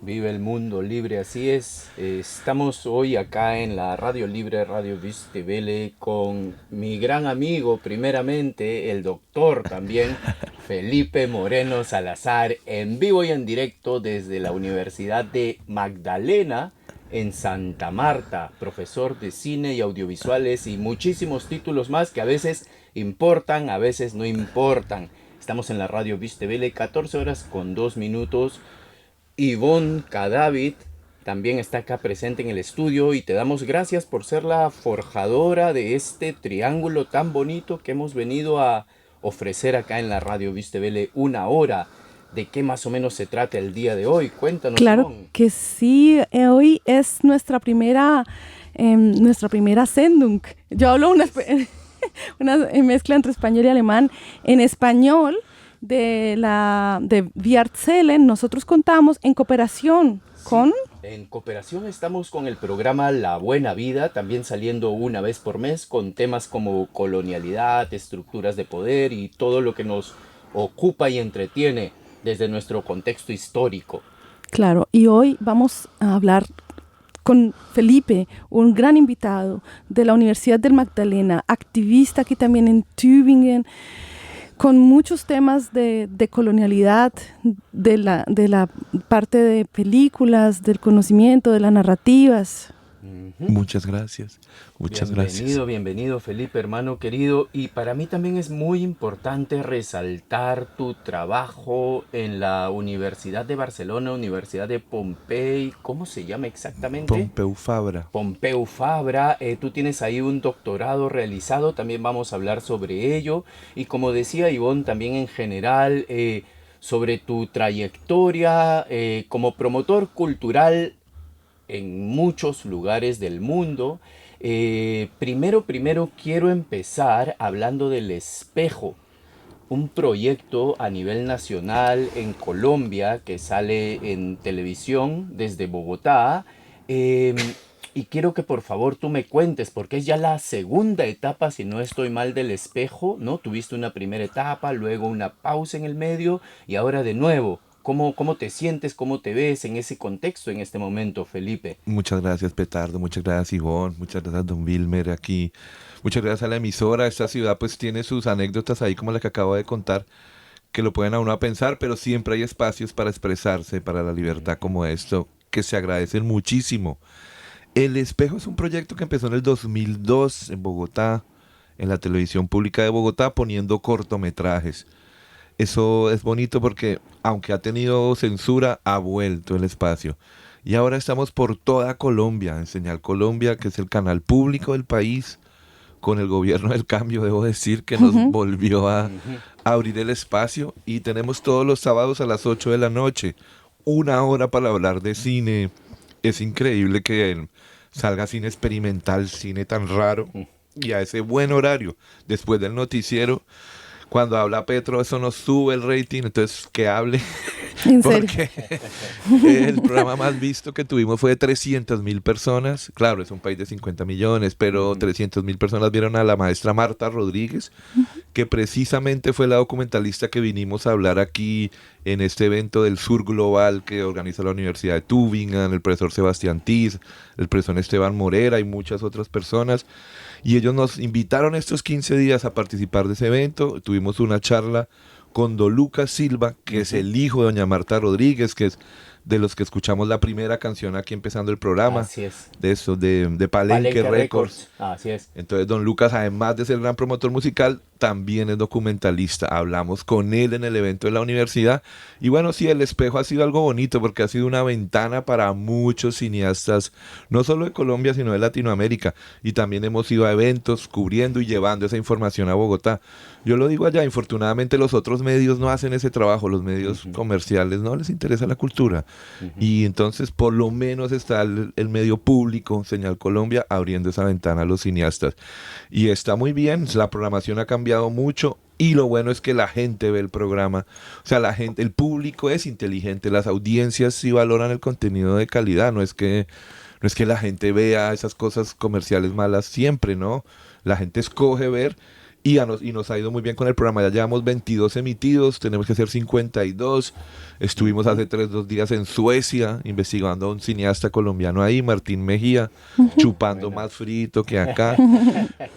Vive el mundo libre, así es. Estamos hoy acá en la Radio Libre, Radio Vistevele, con mi gran amigo, primeramente, el doctor también, Felipe Moreno Salazar, en vivo y en directo desde la Universidad de Magdalena, en Santa Marta, profesor de cine y audiovisuales y muchísimos títulos más que a veces importan, a veces no importan. Estamos en la Radio Vistevele, 14 horas con 2 minutos. Yvonne Cadavid también está acá presente en el estudio y te damos gracias por ser la forjadora de este triángulo tan bonito que hemos venido a ofrecer acá en la radio Vistevele una hora. ¿De qué más o menos se trata el día de hoy? Cuéntanos, Claro Yvonne. que sí, hoy es nuestra primera Sendung. Yo hablo una mezcla entre español y alemán. En español de Viartzelen nosotros contamos en cooperación Sí, con... en cooperación estamos con el programa La Buena Vida, también saliendo una vez por mes con temas como colonialidad, estructuras de poder y todo lo que nos ocupa y entretiene desde nuestro contexto histórico. Claro, y hoy vamos a hablar con Felipe, un gran invitado de la Universidad del Magdalena, activista aquí también en Tübingen, con muchos temas de colonialidad, de la parte de películas, del conocimiento, de las narrativas. Ujú. Muchas gracias, muchas gracias. Bienvenido, bienvenido Felipe, hermano querido. Y para mí también es muy importante resaltar tu trabajo en la Universidad de Barcelona, Universidad de Pompey. ¿Cómo se llama exactamente? Pompeu Fabra. Pompeu Fabra. Tú tienes ahí un doctorado realizado, también vamos a hablar sobre ello. Y como decía Ivonne, también en general, sobre tu trayectoria como promotor cultural en muchos lugares del mundo. Primero quiero empezar hablando del espejo, un proyecto a nivel nacional en Colombia que sale en televisión desde Bogotá. eh, y quiero que por favor tú me cuentes, porque es ya la segunda etapa, si no estoy mal, del espejo, ¿no? Tuviste una primera etapa, luego una pausa en el medio y ahora de nuevo. ¿Cómo te sientes, cómo te ves en ese contexto en este momento, Felipe? Muchas gracias, Petardo. Muchas gracias, Ivonne. Muchas gracias, Don Wilmer, aquí. Muchas gracias a la emisora. Esta ciudad pues tiene sus anécdotas ahí como la que acabo de contar, que lo pueden a uno a pensar, pero siempre hay espacios para expresarse, para la libertad como esto, que se agradecen muchísimo. El Espejo es un proyecto que empezó en el 2002 en Bogotá, en la televisión pública de Bogotá, poniendo cortometrajes. Eso es bonito porque, aunque ha tenido censura, ha vuelto el espacio. Y ahora estamos por toda Colombia, en Señal Colombia, que es el canal público del país, con el gobierno del cambio, debo decir, que nos Ujú. volvió a Ujú. abrir el espacio. Y tenemos todos los sábados a las 8 de la noche, una hora para hablar de cine. Es increíble que salga cine experimental, cine tan raro, y a ese buen horario, después del noticiero. Cuando habla Petro, eso nos sube el rating, entonces que hable, En serio. porque el programa más visto que tuvimos fue de 300.000 personas. Claro, es un país de 50 millones, pero Ujú. 300.000 personas vieron a la maestra Marta Rodríguez, que precisamente fue la documentalista que vinimos a hablar aquí en este evento del Sur Global que organiza la Universidad de Tübingen, el profesor Sebastián Tiz, el profesor Esteban Morera y muchas otras personas. Y ellos nos invitaron estos 15 días a participar de ese evento. Tuvimos una charla con Don Lucas Silva, que es Ujú. el hijo de doña Marta Rodríguez, que es de los que escuchamos la primera canción aquí empezando el programa, Así es. de eso, de Palenque Palenque Records. Records. Así es. Entonces, don Lucas, además de ser gran promotor musical, también es documentalista. Hablamos con él en el evento de la universidad. Y bueno, sí, el espejo ha sido algo bonito porque ha sido una ventana para muchos cineastas, no solo de Colombia, sino de Latinoamérica. Y también hemos ido a eventos cubriendo y llevando esa información a Bogotá. Yo lo digo allá, infortunadamente los otros medios no hacen ese trabajo, los medios Ujú. comerciales no les interesa la cultura. Ujú. Y entonces por lo menos está el medio público, Señal Colombia, abriendo esa ventana a los cineastas. Y está muy bien, la programación ha cambiado mucho y lo bueno es que la gente ve el programa. O sea, la gente, el público es inteligente, las audiencias sí valoran el contenido de calidad, no es que la gente vea esas cosas comerciales malas siempre, ¿no? La gente escoge ver y nos ha ido muy bien con el programa. Ya llevamos 22 emitidos, tenemos que hacer 52. Estuvimos hace 2 días en Suecia investigando a un cineasta colombiano ahí, Martín Mejía, chupando más frito que acá.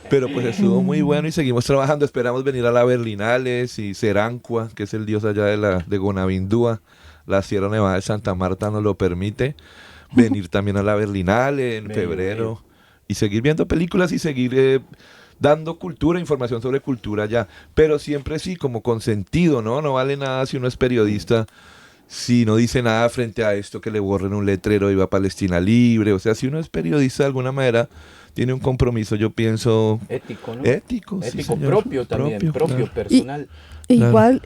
Pero pues estuvo muy bueno y seguimos trabajando. Esperamos venir a la Berlinales y Serancua, que es el dios allá de Gonavindúa. La Sierra Nevada de Santa Marta nos lo permite. Venir también a la Berlinale en febrero y seguir viendo películas y seguir dando cultura, información sobre cultura ya, pero siempre sí, como con sentido, ¿no? No vale nada si uno es periodista, si no dice nada frente a esto, que le borren un letrero Viva Palestina Libre. O sea, si uno es periodista de alguna manera, tiene un compromiso, yo pienso... Ético, ¿no? Ético, sí, Ético, señor. propio también, propio, claro. personal. Igual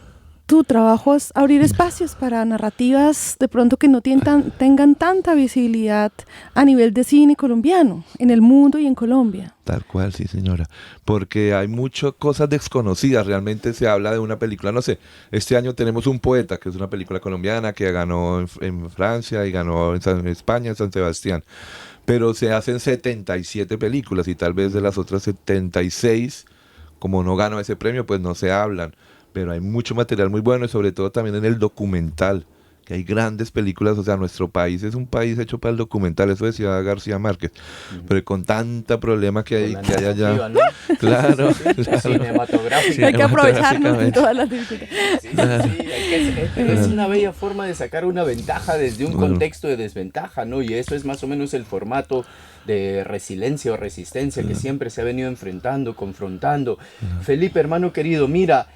tu trabajo es abrir espacios para narrativas de pronto que no tengan tanta visibilidad a nivel de cine colombiano, en el mundo y en Colombia. Tal cual, sí, señora. Porque hay muchas cosas desconocidas. Realmente se habla de una película, no sé, este año tenemos Un Poeta, que es una película colombiana que ganó en Francia y ganó en España, en San Sebastián. Pero se hacen 77 películas y tal vez de las otras 76, como no ganó ese premio, pues no se hablan. Pero hay mucho material muy bueno y sobre todo también en el documental, que hay grandes películas. O sea, nuestro país es un país hecho para el documental, eso decía García Márquez, pero con tanta problema que hay allá, ¿no? claro, claro. Cinematográfico. Hay que aprovecharnos de todas las dificultades. Es una bella forma de sacar una ventaja desde un contexto de desventaja, ¿no? Y eso es más o menos el formato de resiliencia o resistencia que siempre se ha venido enfrentando, confrontando. Felipe, hermano querido, mira,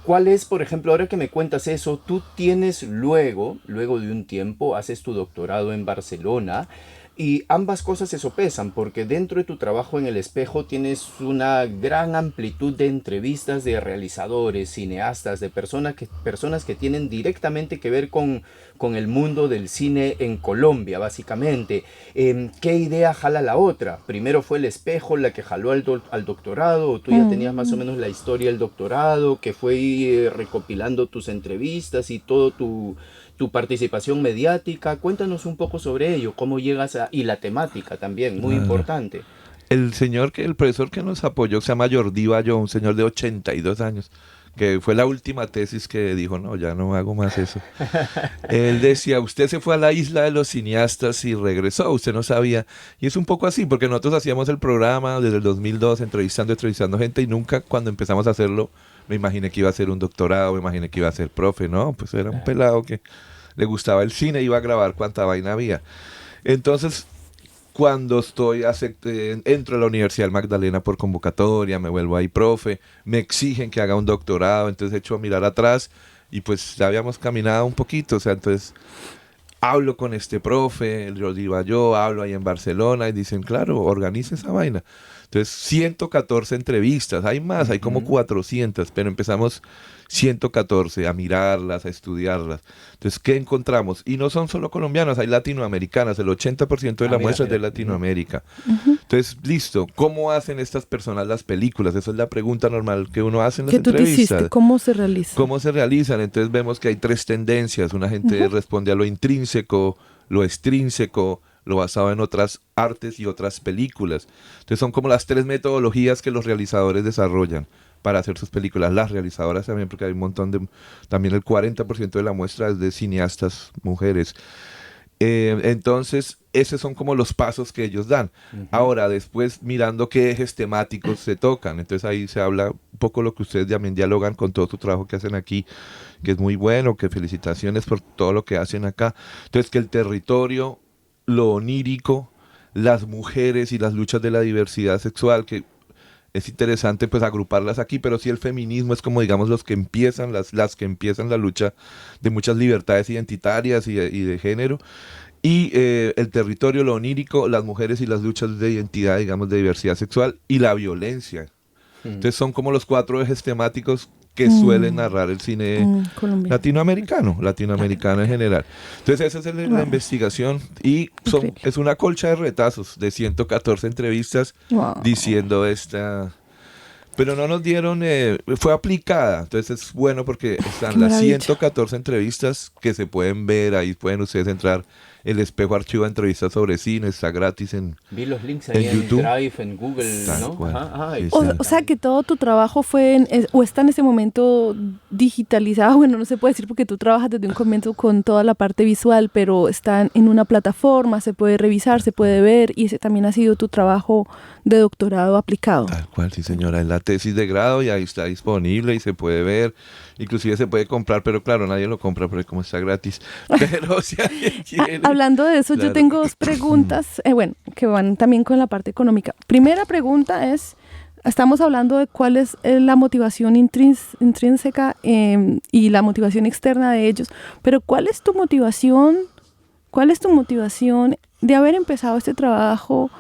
¿cuál es, por ejemplo, ahora que me cuentas eso, tú tienes luego de un tiempo, haces tu doctorado en Barcelona y ambas cosas se sopesan porque dentro de tu trabajo en El Espejo tienes una gran amplitud de entrevistas de realizadores, cineastas, de personas que tienen directamente que ver con el mundo del cine en Colombia, básicamente. ¿Qué idea jala la otra? Primero fue El Espejo la que jaló al doctorado, o tú ya tenías más o menos la historia del doctorado, que fue recopilando tus entrevistas y todo tu participación mediática. Cuéntanos un poco sobre ello, cómo llegas y la temática también, muy importante. El profesor que nos apoyó, se llama Jordi Bayo, un señor de 82 años, que fue la última tesis que dijo, no, ya no hago más eso. Él decía, usted se fue a la isla de los cineastas y regresó, usted no sabía. Y es un poco así, porque nosotros hacíamos el programa desde el 2002, entrevistando gente, y nunca cuando empezamos a hacerlo me imaginé que iba a ser un doctorado, me imaginé que iba a ser profe. No, pues era un pelado que le gustaba el cine, iba a grabar cuanta vaina había. Entonces, cuando entro a la Universidad del Magdalena por convocatoria, me vuelvo ahí profe, me exigen que haga un doctorado, entonces echo a mirar atrás y pues ya habíamos caminado un poquito. O sea, entonces hablo con este profe, yo iba yo, hablo ahí en Barcelona y dicen, claro, organiza esa vaina. Entonces, 114 entrevistas, hay más, hay como 400, pero empezamos 114 a mirarlas, a estudiarlas. Entonces, ¿qué encontramos? Y no son solo colombianas, hay latinoamericanas, el 80% de la muestra es de Latinoamérica. Entonces, listo, ¿cómo hacen estas personas las películas? Esa es la pregunta normal que uno hace en las entrevistas. ¿Qué tú te hiciste? ¿Cómo se realizan? ¿Cómo se realizan? Entonces vemos que hay 3 tendencias. Una gente responde a lo intrínseco, lo extrínseco, lo basado en otras artes y otras películas. Entonces son como las 3 metodologías que los realizadores desarrollan para hacer sus películas. Las realizadoras también, porque hay un montón también el 40% de la muestra es de cineastas mujeres. Entonces, esos son como los pasos que ellos dan. Ahora, después mirando qué ejes temáticos se tocan. Entonces ahí se habla un poco lo que ustedes también dialogan con todo su trabajo que hacen aquí, que es muy bueno, que felicitaciones por todo lo que hacen acá. Entonces, que el territorio, lo onírico, las mujeres y las luchas de la diversidad sexual, que es interesante pues agruparlas aquí, pero sí el feminismo es como digamos los que empiezan, las que empiezan la lucha de muchas libertades identitarias y de género, y el territorio, lo onírico, las mujeres y las luchas de identidad, digamos, de diversidad sexual y la violencia. Entonces son como los 4 ejes temáticos que suelen narrar el cine latinoamericano en general. Entonces esa es la investigación y es una colcha de retazos de 114 entrevistas diciendo esta... Pero no nos dieron, fue aplicada, entonces es bueno porque están las 114 entrevistas que se pueden ver, ahí pueden ustedes entrar El Espejo archiva entrevistas sobre cine, está gratis Vi los links ahí en YouTube. Drive, en Google, Tal ¿no? cual. Ajá, Sí, O sea que todo tu trabajo fue o está en ese momento digitalizado. Bueno, no se puede decir porque tú trabajas desde un comienzo con toda la parte visual, pero está en una plataforma, se puede revisar, se puede ver, y ese también ha sido tu trabajo de doctorado aplicado. Tal cual, sí señora, es la tesis de grado y ahí está disponible y se puede ver, inclusive se puede comprar, pero claro, nadie lo compra porque como está gratis, pero si alguien quiere... Hablando de eso, yo Claro. tengo dos preguntas, bueno, que van también con la parte económica. Primera pregunta es, estamos hablando de cuál es la motivación intrínseca y la motivación externa de ellos, pero ¿cuál es tu motivación? ¿Cuál es tu motivación de haber empezado este trabajo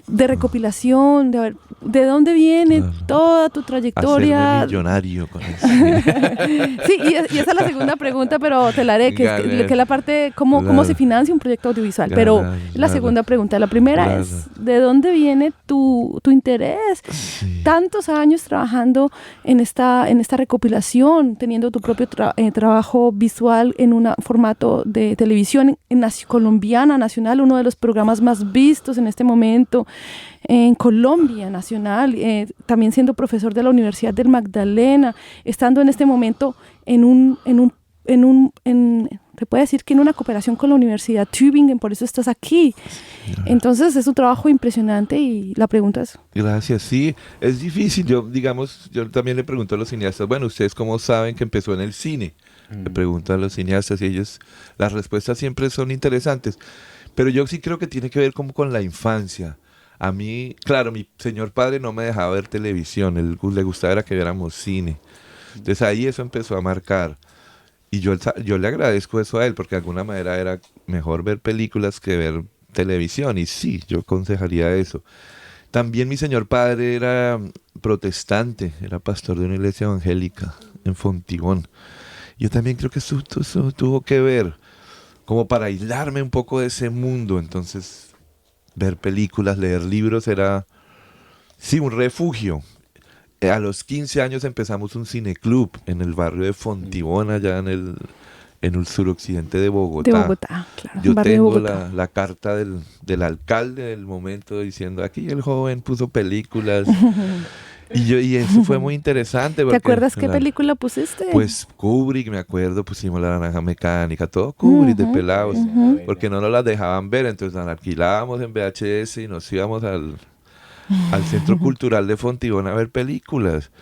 de recopilación, de dónde viene Claro. toda tu trayectoria? Hacerme millonario con eso. Sí, y esa es la segunda pregunta, pero te la haré, que es la parte, cómo Claro. se financia un proyecto audiovisual. Pero Claro, la claro. segunda pregunta. La primera Claro. es, ¿de dónde viene tu interés? Sí. Tantos años trabajando en esta recopilación, teniendo tu propio trabajo visual en un formato de televisión colombiana, nacional, uno de los programas más vistos en este momento en Colombia, nacional, también siendo profesor de la Universidad del Magdalena, estando en este momento te puede decir que en una cooperación con la Universidad Tübingen, por eso estás aquí. Entonces es un trabajo impresionante y la pregunta es... Gracias, sí, es difícil, yo también le pregunto a los cineastas, bueno, ¿ustedes cómo saben que empezó en el cine? Le pregunto a los cineastas y ellos, las respuestas siempre son interesantes, pero yo sí creo que tiene que ver como con la infancia. A mí, claro, mi señor padre no me dejaba ver televisión, él le gustaba era que viéramos cine. Entonces ahí eso empezó a marcar. Y yo le agradezco eso a él, porque de alguna manera era mejor ver películas que ver televisión. Y sí, yo aconsejaría eso. También mi señor padre era protestante, era pastor de una iglesia evangélica en Fontibón. Yo también creo que eso tuvo que ver, como para aislarme un poco de ese mundo. Entonces, ver películas, leer libros era, sí, un refugio. A los 15 años empezamos un cineclub en el barrio de Fontibón, allá en el suroccidente de Bogotá. De Bogotá, claro. Yo barrio de tengo Bogotá. la carta del alcalde del momento diciendo, aquí el joven puso películas. Y eso fue muy interesante. ¿Te porque, acuerdas qué claro, película pusiste? Pues Kubrick, me acuerdo, pusimos La Naranja Mecánica, todo Kubrick de pelados, porque no nos las dejaban ver, entonces las alquilábamos en VHS y nos íbamos al Centro Cultural de Fontibón a ver películas.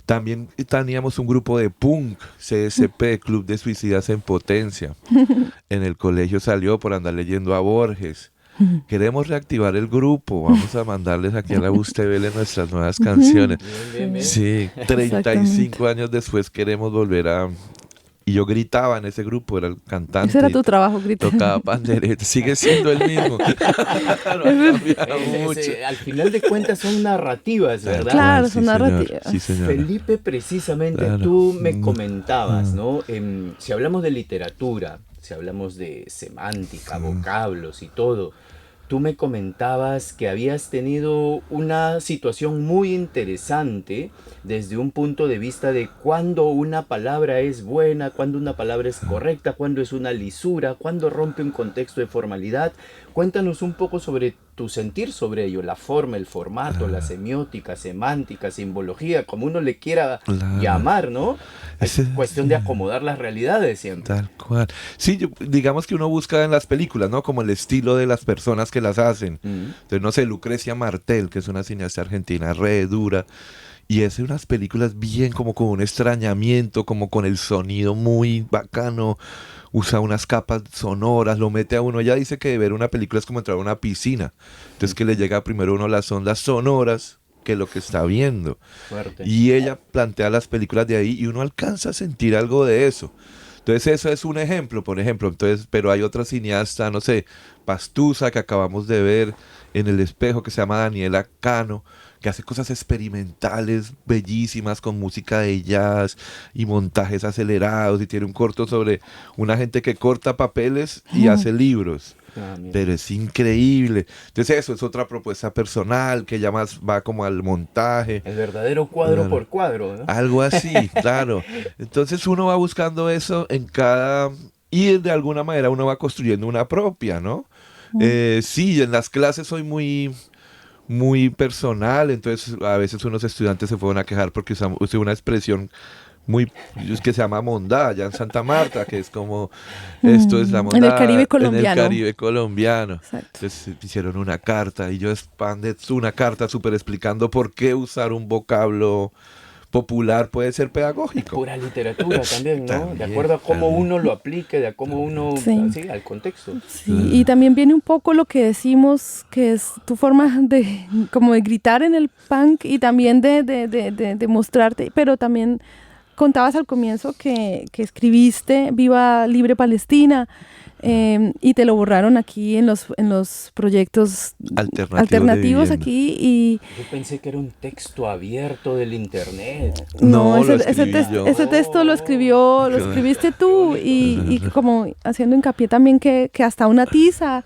También teníamos un grupo de punk, CSP, Club de Suicidas en Potencia. En el colegio salió por andar leyendo a Borges. Queremos reactivar el grupo, vamos a mandarles aquí a la Bustebel nuestras nuevas canciones. Bien. Sí, 35 años después queremos volver a... Y yo gritaba en ese grupo, era el cantante. Ese era tu trabajo, gritar. Tocaba pandereta, sigue siendo el mismo. No ha cambiado mucho. Al final de cuentas son narrativas, ¿verdad? Claro, Sí, son señor. narrativas. Sí, señora. Felipe, precisamente Claro. tú me comentabas, ¿no? Si hablamos de literatura, si hablamos de semántica, vocablos y todo, tú me comentabas que habías tenido una situación muy interesante desde un punto de vista de cuándo una palabra es buena, cuándo una palabra es correcta, cuándo es una lisura, cuándo rompe un contexto de formalidad. Cuéntanos un poco sobre tu sentir sobre ello, la forma, el formato, la semiótica, semántica, simbología, como uno le quiera llamar, ¿no? Es cuestión de acomodar las realidades siempre. Tal cual. Sí, digamos que uno busca en las películas, ¿no? Como el estilo de las personas que las hacen. Entonces, no sé, Lucrecia Martel, que es una cineasta argentina re dura, y hace unas películas bien como con un extrañamiento, como con el sonido muy bacano, usa unas capas sonoras, lo mete a uno. Ella dice que ver una película es como entrar a una piscina. Entonces que le llega primero a uno las ondas sonoras que lo que está viendo. Fuerte. Y ella plantea las películas de ahí y uno alcanza a sentir algo de eso. Entonces eso es un ejemplo, por ejemplo. Entonces, pero hay otra cineasta, no sé, Pastusa, que acabamos de ver en El Espejo, que se llama Daniela Cano, que hace cosas experimentales, bellísimas, con música de jazz y montajes acelerados, y tiene un corto sobre una gente que corta papeles y hace libros. Pero es increíble. Entonces eso es otra propuesta personal que ya más va como al montaje. El verdadero cuadro por cuadro, ¿no? Algo así, claro. Entonces uno va buscando eso en cada y de alguna manera uno va construyendo una propia, ¿no? Sí, en las clases soy muy personal, entonces a veces unos estudiantes se fueron a quejar porque usé una expresión muy que se llama mondá allá en Santa Marta, que es como esto es la mondá En el Caribe en el colombiano. Caribe colombiano. Exacto. Entonces hicieron una carta y yo expandé una carta súper explicando por qué usar un vocablo popular puede ser pedagógico. Pura literatura también, ¿no? También, De acuerdo a cómo también. uno lo aplique, de a cómo uno, Sí. sí, al contexto. Sí, y también viene un poco lo que decimos, que es tu forma de, como de gritar en el punk y también de mostrarte, pero también contabas al comienzo que escribiste Viva Libre Palestina, y te lo borraron aquí en los proyectos alternativos de aquí y Yo pensé que era un texto abierto del internet. No, lo ese escribí yo. ese texto lo escribiste tú y como haciendo hincapié también que hasta una tiza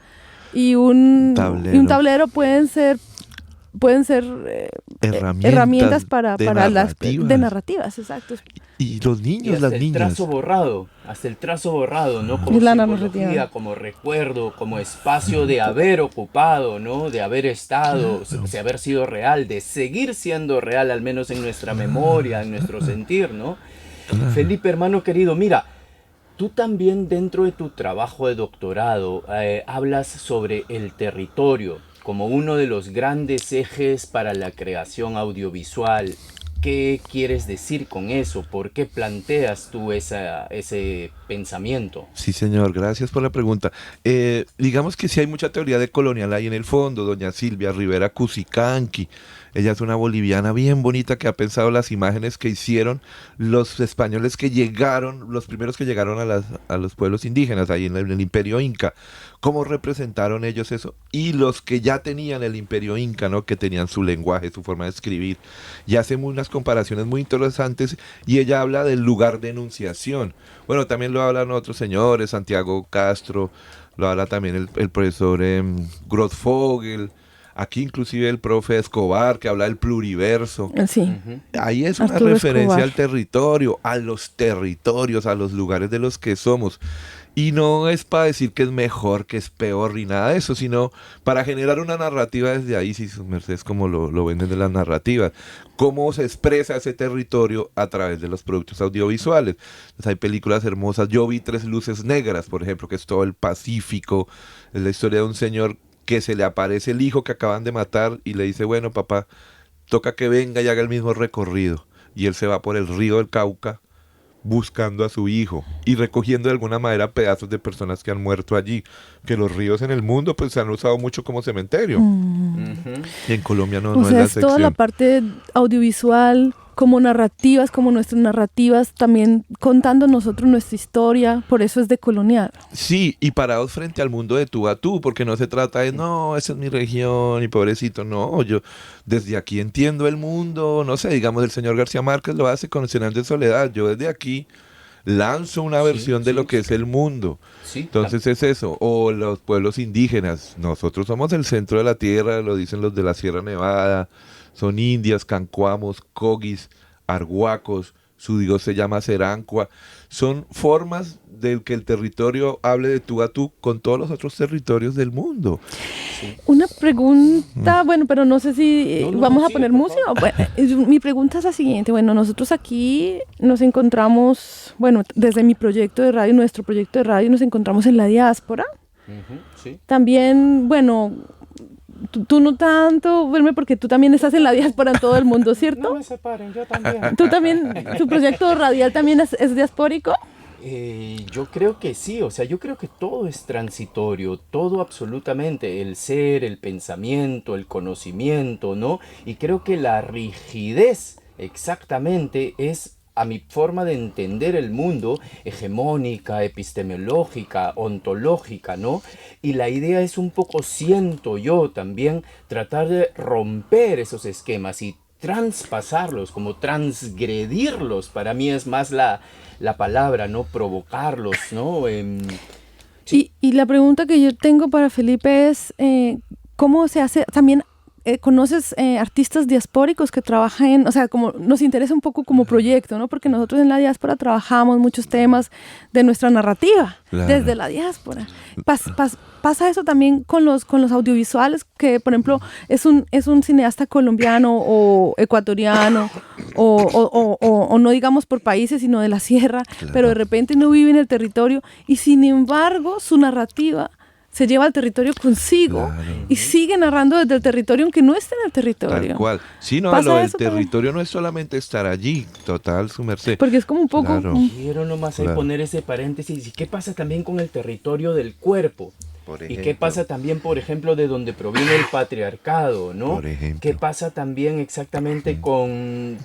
y un tablero pueden ser herramientas para de las narrativas. de narrativas, exacto. Y los Y niños, hasta las el niñas. hasta el trazo borrado, ¿no? Como Es la simbología, narrativa. como recuerdo, como espacio de haber ocupado, ¿no? De haber estado, de haber sido real, de seguir siendo real, al menos en nuestra memoria, en nuestro sentir, ¿no? Felipe, hermano querido, mira, tú también dentro de tu trabajo de doctorado hablas sobre el territorio como uno de los grandes ejes para la creación audiovisual. ¿Qué quieres decir con eso? ¿Por qué planteas tú ese pensamiento? Sí, señor, gracias por la pregunta. Digamos que sí hay mucha teoría de colonial ahí en el fondo. Doña Silvia Rivera Cusicanqui, ella es una boliviana bien bonita que ha pensado las imágenes que hicieron los españoles que llegaron, los primeros que llegaron a los pueblos indígenas ahí en el Imperio Inca. Cómo representaron ellos eso y los que ya tenían el Imperio Inca, ¿no? Que tenían su lenguaje, su forma de escribir. Y hace unas comparaciones muy interesantes y ella habla del lugar de enunciación. Bueno, también lo hablan otros señores, Santiago Castro, lo habla también el profesor Grothfogel, aquí inclusive el profe Escobar, que habla del pluriverso. Sí. Ujú. Ahí es una Arturo referencia Escobar. al territorio, a los territorios, a los lugares de los que somos. Y no es para decir que es mejor, que es peor, ni nada de eso, sino para generar una narrativa desde ahí, si sus mercedes como lo ven desde las narrativas. Cómo se expresa ese territorio a través de los productos audiovisuales. Entonces, hay películas hermosas. Yo vi Tres Luces Negras, por ejemplo, que es todo el Pacífico. Es la historia de un señor que se le aparece el hijo que acaban de matar y le dice, bueno, papá, toca que venga y haga el mismo recorrido. Y él se va por el río del Cauca buscando a su hijo y recogiendo de alguna manera pedazos de personas que han muerto allí, que los ríos en el mundo pues se han usado mucho como cementerio. Ujú. Y en Colombia no, O no es sea, la es toda la excepción. parte audiovisual, como narrativas, como nuestras narrativas, también contando nosotros nuestra historia, por eso es decolonial. Sí, y parados frente al mundo de tú a tú, porque no se trata de, no, esa es mi región y pobrecito, no, yo desde aquí entiendo el mundo, no sé, digamos el señor García Márquez lo hace con Escenarios de Soledad, yo desde aquí lanzo una Sí, versión de sí, lo que es el mundo. sí. Entonces es eso, o los pueblos indígenas, nosotros somos el centro de la tierra, lo dicen los de la Sierra Nevada, son indias, cancuamos, cogis, arhuacos, su dios se llama Serancua, son formas de que el territorio hable de tú a tú con todos los otros territorios del mundo. Una pregunta, bueno, pero no sé si No, vamos a sigue, poner por música. favor. Bueno, mi pregunta es la siguiente. Bueno, nosotros aquí nos encontramos, bueno, desde mi proyecto de radio, nuestro proyecto de radio, nos encontramos en la diáspora. Ujú, sí. También, bueno, tú no tanto, verme porque tú también estás en la diáspora en todo el mundo, No ¿cierto? me separen, yo también. Tú también, tu proyecto radial también es diaspórico. Yo creo que sí, o sea, yo creo que todo es transitorio, todo absolutamente, el ser, el pensamiento, el conocimiento, ¿no? Y creo que la rigidez exactamente es, a mi forma de entender el mundo, hegemónica, epistemológica, ontológica, ¿no? Y la idea es un poco, siento yo también, tratar de romper esos esquemas y transpasarlos, como transgredirlos, para mí es más la palabra, ¿no? Provocarlos, ¿no? Sí. Y la pregunta que yo tengo para Felipe es, ¿cómo se hace también conoces artistas diaspóricos que trabajan, o sea, como nos interesa un poco como proyecto, ¿no? Porque nosotros en la diáspora trabajamos muchos temas de nuestra narrativa, Claro. desde la diáspora. Pasa eso también con los audiovisuales, que por ejemplo es un cineasta colombiano o ecuatoriano, o no digamos por países, sino de la sierra, Claro. pero de repente no vive en el territorio y sin embargo su narrativa se lleva al territorio consigo Claro. y sigue narrando desde el territorio aunque no esté en el territorio. Tal cual. Sí, no, Pasa lo del eso también. territorio no es solamente estar allí, total, su merced. Porque es como un poco... Claro. Quiero nomás ahí Claro. poner ese paréntesis. ¿Y qué pasa también con el territorio del cuerpo? Por ¿Y qué ejemplo. pasa también, por ejemplo, de donde proviene el patriarcado, ¿no? Por ejemplo. ¿Qué pasa también exactamente con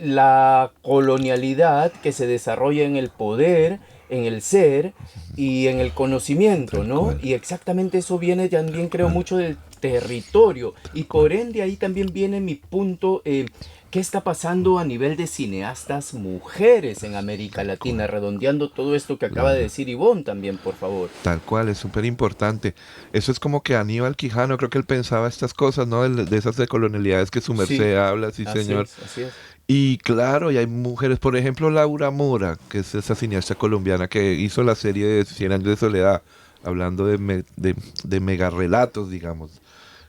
la colonialidad que se desarrolla en el poder, en el ser y en el conocimiento, Tal ¿no? cual. Y exactamente eso viene también, creo, mucho del territorio. Y por ende ahí también viene mi punto, ¿qué está pasando a nivel de cineastas mujeres en América Latina? Redondeando todo esto que acaba de decir Ivonne también, por favor. Tal cual, es súper importante. Eso es como que Aníbal Quijano, creo que él pensaba estas cosas, ¿no? De esas de colonialidades que su merced habla, sí, así señor. es, así es. Y claro, y hay mujeres, por ejemplo, Laura Mora, que es esa cineasta colombiana que hizo la serie de 100 años de soledad, hablando de megarrelatos, digamos,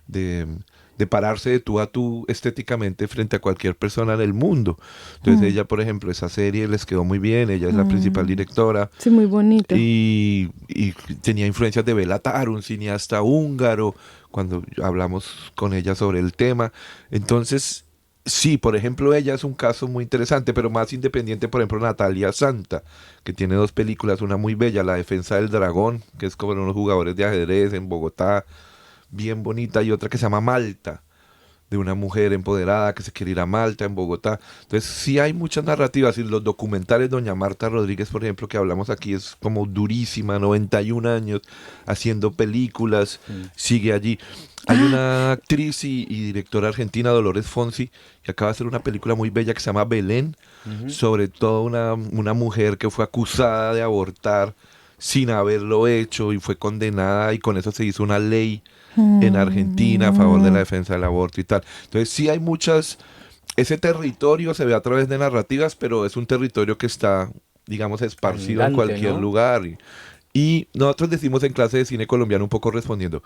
de pararse de tú a tú estéticamente frente a cualquier persona del mundo. Entonces ella, por ejemplo, esa serie les quedó muy bien, ella es la principal directora. Sí, muy bonito. Y tenía influencias de Béla Tarr, un cineasta húngaro, cuando hablamos con ella sobre el tema. Entonces, sí, por ejemplo, ella es un caso muy interesante, pero más independiente, por ejemplo, Natalia Santa, que tiene dos películas, una muy bella, La Defensa del Dragón, que es como unos jugadores de ajedrez en Bogotá, bien bonita, y otra que se llama Malta, de una mujer empoderada que se quiere ir a Malta, en Bogotá. Entonces, sí hay muchas narrativas, y los documentales, doña Marta Rodríguez, por ejemplo, que hablamos aquí, es como durísima, 91 años, haciendo películas, sigue allí. Hay una actriz y directora argentina, Dolores Fonsi, que acaba de hacer una película muy bella que se llama Belén, sobre todo una mujer que fue acusada de abortar sin haberlo hecho y fue condenada, y con eso se hizo una ley en Argentina a favor de la defensa del aborto y tal. Entonces sí hay muchas, ese territorio se ve a través de narrativas, pero es un territorio que está, digamos, esparcido en Andante, cualquier ¿no? lugar. Y nosotros decimos en clase de cine colombiano, un poco respondiendo,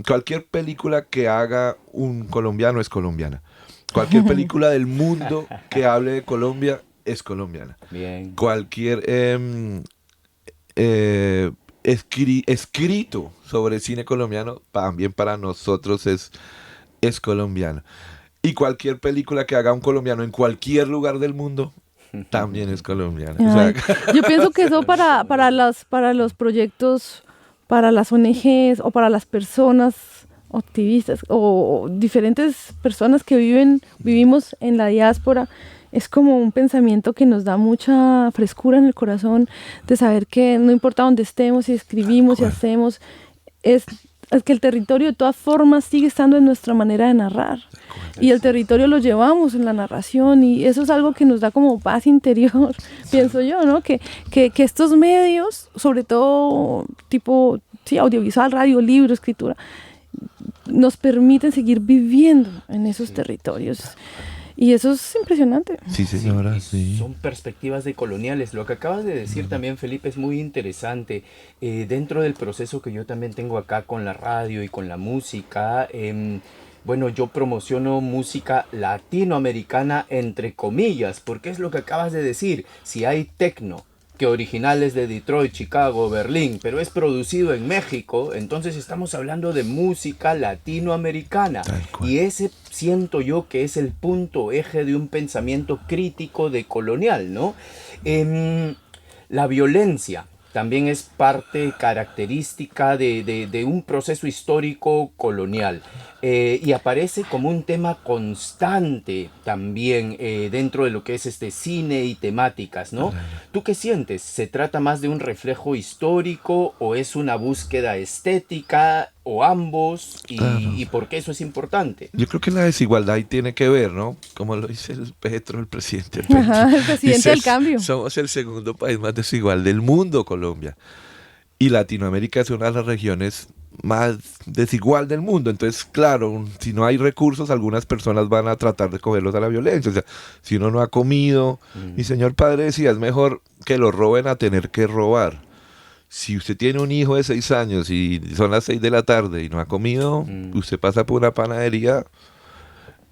cualquier película que haga un colombiano es colombiana. Cualquier película del mundo que hable de Colombia es colombiana. Bien. Cualquier escrito sobre cine colombiano también para nosotros es colombiano. Y cualquier película que haga un colombiano en cualquier lugar del mundo también es colombiana. O sea, Ay, yo pienso que eso para los proyectos, para las ONGs o para las personas activistas o diferentes personas que vivimos en la diáspora, es como un pensamiento que nos da mucha frescura en el corazón de saber que no importa dónde estemos, si escribimos, si hacemos, es que el territorio de todas formas sigue estando en nuestra manera de narrar. Y el territorio lo llevamos en la narración y eso es algo que nos da como paz interior, pienso yo, ¿no? Que estos medios, sobre todo tipo audiovisual, radio, libro, escritura, nos permiten seguir viviendo en esos territorios. Y eso es impresionante. sí, señora, y sí. Son perspectivas decoloniales. Lo que acabas de decir también, Felipe, es muy interesante. Dentro del proceso que yo también tengo acá con la radio y con la música, bueno, yo promociono música latinoamericana entre comillas, porque es lo que acabas de decir. Si hay tecno, que original es de Detroit, Chicago, Berlín, pero es producido en México, entonces estamos hablando de música latinoamericana. Y ese siento yo que es el punto eje de un pensamiento crítico decolonial, ¿no? La violencia también es parte característica de un proceso histórico colonial. Y aparece como un tema constante también dentro de lo que es este cine y temáticas, ¿no? ¿Tú qué sientes? ¿Se trata más de un reflejo histórico o es una búsqueda estética o ambos? ¿Y por qué eso es importante? Yo creo que la desigualdad ahí tiene que ver, ¿no? Como lo dice el Petro, el presidente. Ajá, el presidente Dice, del cambio. somos el segundo país más desigual del mundo, Colombia. Y Latinoamérica es una de las regiones más desigual del mundo. Entonces, claro, si no hay recursos, algunas personas van a tratar de cogerlos a la violencia. O sea, si uno no ha comido, mi señor padre decía, es mejor que lo roben a tener que robar. Si usted tiene un hijo de 6 años y son las 6 de la tarde y no ha comido, usted pasa por una panadería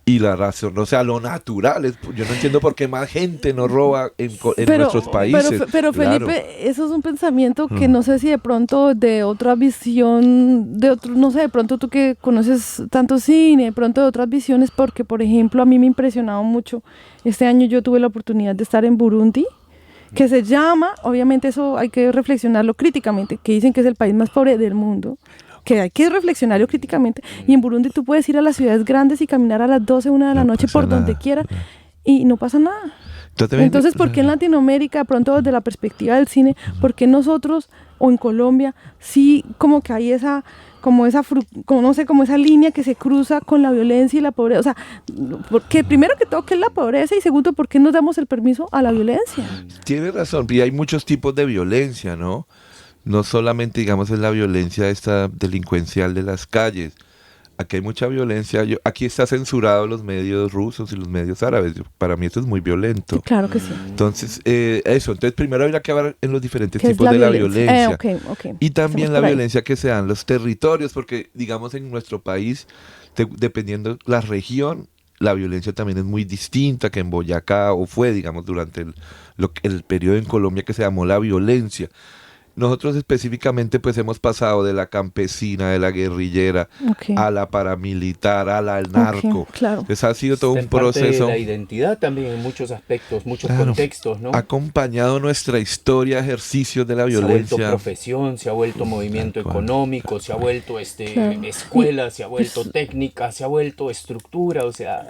y la razón, o sea, lo natural es, yo no entiendo por qué más gente no roba en nuestros países. Pero Claro. Felipe, eso es un pensamiento que no sé si de pronto de otra visión, de otro, no sé, de pronto tú que conoces tanto cine, de pronto de otras visiones, porque por ejemplo a mí me ha impresionado mucho. Este año yo tuve la oportunidad de estar en Burundi, que se llama, obviamente eso hay que reflexionarlo críticamente, que dicen que es el país más pobre del mundo, que hay que reflexionarlo críticamente, y en Burundi tú puedes ir a las ciudades grandes y caminar a las 12, 1 de la No noche pasa por donde nada. quiera, y no pasa nada. También- Entonces, ¿por qué en Latinoamérica, de pronto desde la perspectiva del cine, por qué nosotros, o en Colombia, sí como que hay esa, como no sé, como esa línea que se cruza con la violencia y la pobreza? O sea, porque primero que todo, ¿qué es la pobreza? Y segundo, ¿por qué nos damos el permiso a la violencia? Tiene razón, y hay muchos tipos de violencia, ¿no? No solamente, digamos, es la violencia esta delincuencial de las calles. Aquí hay mucha violencia. Aquí está censurado los medios rusos y los medios árabes. Para mí eso es muy violento. Claro que sí. Entonces, eso. Entonces, primero habría que hablar en los diferentes ¿Qué es tipos la de la violencia? violencia. Ok. Y también Empecemos la por ahí. violencia que se da en los territorios, porque, digamos, en nuestro país, dependiendo la región, la violencia también es muy distinta que en Boyacá, o fue, digamos, durante el periodo en Colombia que se llamó la violencia. Nosotros específicamente pues hemos pasado de la campesina, de la guerrillera, Ok. a la paramilitar, a la al narco. Ok, claro. Entonces ha sido todo Está un en parte de proceso. la identidad también en muchos aspectos, muchos Claro, contextos, ¿no? ha acompañado nuestra historia, ejercicios de la Se ha vuelto violencia. profesión, se ha vuelto movimiento Tal cual, económico, se ha vuelto Claro. escuela, se ha vuelto Pues- técnica, se ha vuelto estructura, o sea,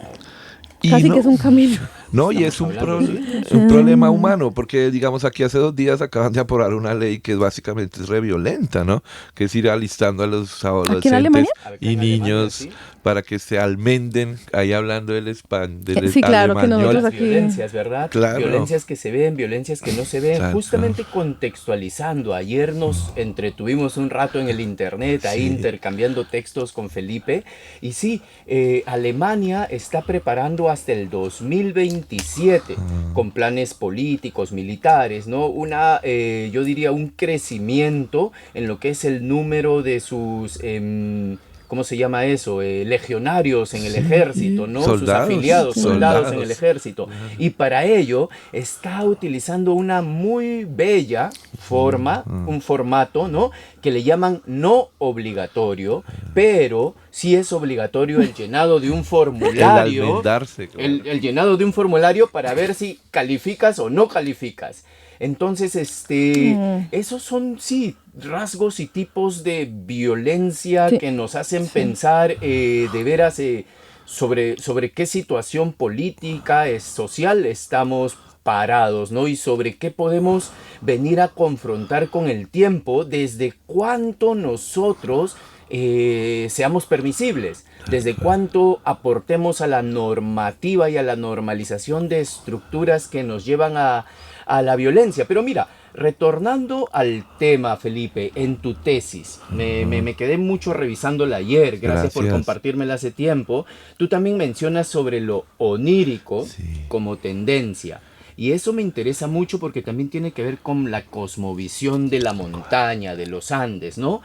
Y Casi no, que es un camino. no, y estamos es un, hablando, sí. un problema humano, porque digamos aquí hace 2 días acaban de aprobar una ley que básicamente es re violenta, ¿no? Que es ir alistando a los adolescentes Alemania? Acá y en Alemania, niños sí. para que se almenden, ahí hablando del Sí, claro, que alemán. nosotros Las aquí- violencias, ¿verdad? Claro. Violencias que se ven, violencias que no se ven, Exacto. justamente contextualizando. Ayer nos entretuvimos un rato en el internet, ahí Sí. intercambiando textos con Felipe. Y sí, Alemania está preparando hasta el 2027 con planes políticos, militares, ¿no? Yo diría un crecimiento en lo que es el número de sus... ¿cómo se llama eso? Legionarios en el ejército, ¿no? Sus Soldados, afiliados, soldados en el soldados. ejército. Y para ello está utilizando una muy bella forma, un formato, ¿no? Que le llaman no obligatorio, pero sí es obligatorio el llenado de un El formulario. almendarse. claro. El llenado de un formulario para ver si calificas o no calificas. Entonces, esos son, sí, rasgos y tipos de violencia Sí. que nos hacen pensar de veras sobre qué situación política, social estamos parados, ¿no? Y sobre qué podemos venir a confrontar con el tiempo, desde cuánto nosotros seamos permisibles, desde cuánto aportemos a la normativa y a la normalización de estructuras que nos llevan a la violencia. Pero mira, retornando al tema, Felipe, en tu tesis, me quedé mucho revisándola ayer, gracias por Gracias. compartírmela hace tiempo. Tú también mencionas sobre lo onírico Sí. como tendencia. Y eso me interesa mucho porque también tiene que ver con la cosmovisión de la montaña, de los Andes, ¿no?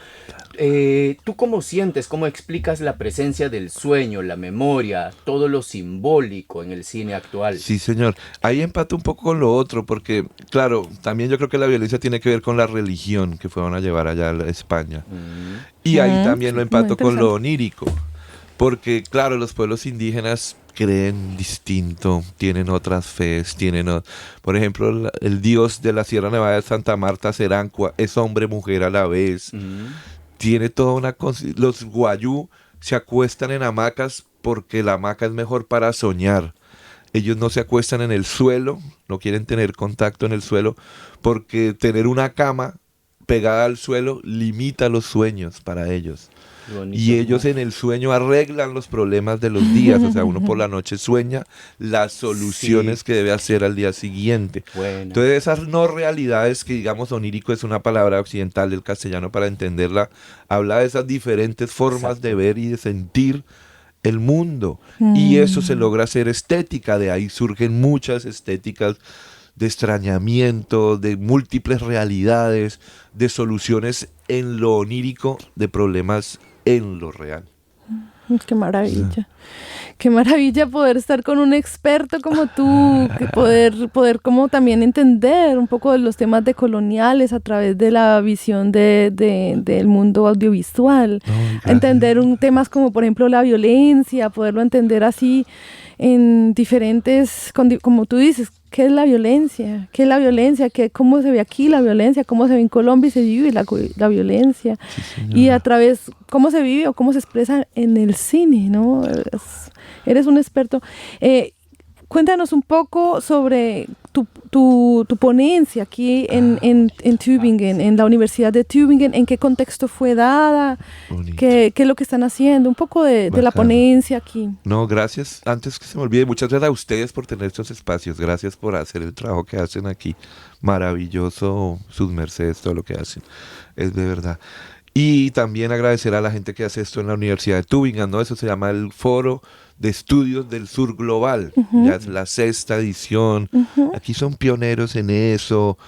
¿Tú cómo sientes, cómo explicas la presencia del sueño, la memoria, todo lo simbólico en el cine actual? Sí, señor. Ahí empato un poco con lo otro, porque, claro, también yo creo que la violencia tiene que ver con la religión que fueron a llevar allá a España. Y ahí también lo muy empato con lo interesante. onírico, porque, claro, los pueblos indígenas creen distinto, tienen otras fees, por ejemplo, el dios de la Sierra Nevada de Santa Marta, Serancua, es hombre-mujer a la vez. Tiene toda los guayú se acuestan en hamacas porque la hamaca es mejor para soñar. Ellos no se acuestan en el suelo, no quieren tener contacto en el suelo, porque tener una cama pegada al suelo limita los sueños para ellos. bonito, y ellos ¿no? en el sueño arreglan los problemas de los días, o sea, uno por la noche sueña las soluciones Sí, que debe hacer al día siguiente. buena. Entonces esas no realidades que digamos onírico es una palabra occidental del castellano para entenderla, habla de esas diferentes formas de Exacto. ver y de sentir el mundo. Y eso se Mm, logra hacer estética, de ahí surgen muchas estéticas de extrañamiento, de múltiples realidades, de soluciones en lo onírico, de problemas en lo real. qué maravilla. Qué maravilla poder estar con un experto como tú, que poder como también entender un poco de los temas decoloniales a través de la visión del mundo audiovisual. Ay, gracias. Entender temas como por ejemplo la violencia, poderlo entender así en diferentes, como tú dices, ¿qué es la violencia? ¿Qué es la violencia? ¿Cómo se ve aquí la violencia? ¿Cómo se ve en Colombia y se vive la violencia? Sí, Y a señora. través, ¿cómo se vive o cómo se expresa en el cine, ¿no? Eres un experto. Eh, Cuéntanos un poco sobre tu ponencia aquí en Tübingen, en la Universidad de Tübingen, en qué contexto fue dada, Bonito. qué es lo que están haciendo, un poco de la Bacano. ponencia aquí. No, gracias. Antes que se me olvide, muchas gracias a ustedes por tener estos espacios. Gracias por hacer el trabajo que hacen aquí. Maravilloso, sus mercedes, todo lo que hacen. Es de verdad. Y también agradecer a la gente que hace esto en la Universidad de Tübingen, ¿no? Eso se llama el Foro de Estudios del Sur Global. Ya Ujú, es la sexta edición. ujú. Aquí son pioneros en eso.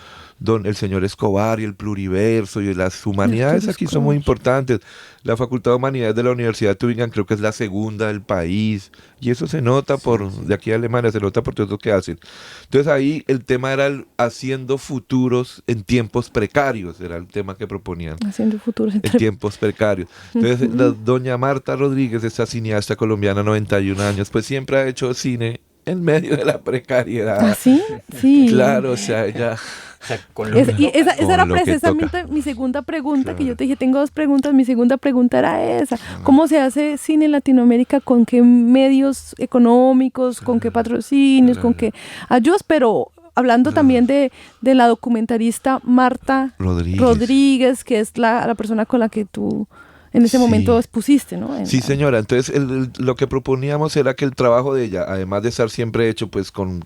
El señor Escobar y el pluriverso y las Néstor humanidades aquí son muy Escobar. importantes. La Facultad de Humanidades de la Universidad de Tübingen creo que es la segunda del país. Y eso se nota Sí, de sí. aquí a Alemania, se nota por todo lo que hacen. Entonces ahí el tema era haciendo futuros en tiempos precarios, era el tema que proponían, Haciendo futuros en entre... tiempos precarios. Entonces Ujú. doña Marta Rodríguez, esta cineasta colombiana, 91 años, pues siempre ha hecho cine en medio de la ¿Ah, precariedad. sí? Sí. Claro, o sea, ella O sea, con lo que Y toca, esa ¿no? era con lo que toca. precisamente mi segunda pregunta, que yo Claro, te dije, tengo dos preguntas, mi segunda pregunta era esa. claro, ¿Cómo se hace cine en Latinoamérica? ¿Con qué medios económicos? ¿Con qué patrocinios? ¿Con claro. qué ayudas? Pero hablando también de la documentarista Marta Rodríguez. Rodríguez, que es la persona con la que tú en ese momento Sí. expusiste, ¿no? Sí, señora. Entonces, lo que proponíamos era que el trabajo de ella, además de estar siempre hecho pues con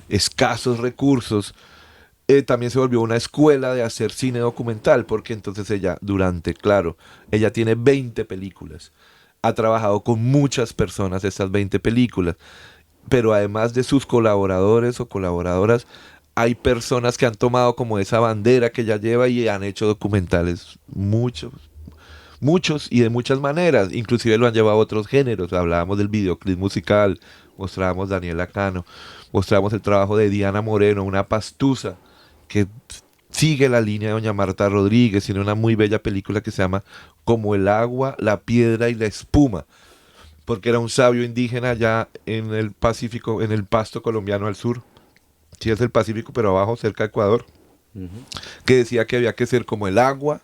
escasos recursos, también se volvió una escuela de hacer cine documental, porque entonces ella, claro, ella tiene 20 películas, ha trabajado con muchas personas estas 20 películas, pero además de sus colaboradores o colaboradoras, hay personas que han tomado como esa bandera que ella lleva y han hecho documentales, muchos y de muchas maneras, inclusive lo han llevado a otros géneros, hablábamos del videoclip musical, mostrábamos Daniela Cano, mostramos el trabajo de Diana Moreno, una pastusa que sigue la línea de doña Marta Rodríguez, tiene una muy bella película que se llama Como el agua, la piedra y la espuma, porque era un sabio indígena allá en el Pacífico, en el Pasto colombiano al sur, sí es el Pacífico pero abajo cerca de Ecuador, Ujú. que decía que había que ser como el agua,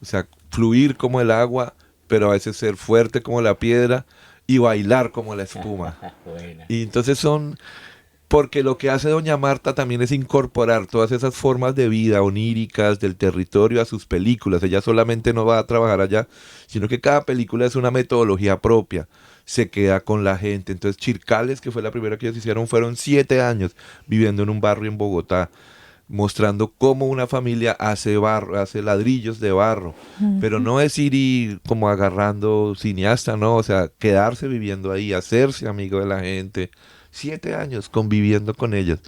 o sea, fluir como el agua, pero a veces ser fuerte como la piedra y bailar como la espuma. Buena. Y entonces porque lo que hace doña Marta también es incorporar todas esas formas de vida oníricas del territorio a sus películas. Ella solamente no va a trabajar allá, sino que cada película es una metodología propia. Se queda con la gente. Entonces Chircales, que fue la primera que ellos hicieron, fueron 7 años viviendo en un barrio en Bogotá, mostrando cómo una familia hace barro, hace ladrillos de barro, pero Ujú. no es ir y como agarrando cineasta, no, o sea, quedarse viviendo ahí, hacerse amigo de la gente, 7 años conviviendo con ellos.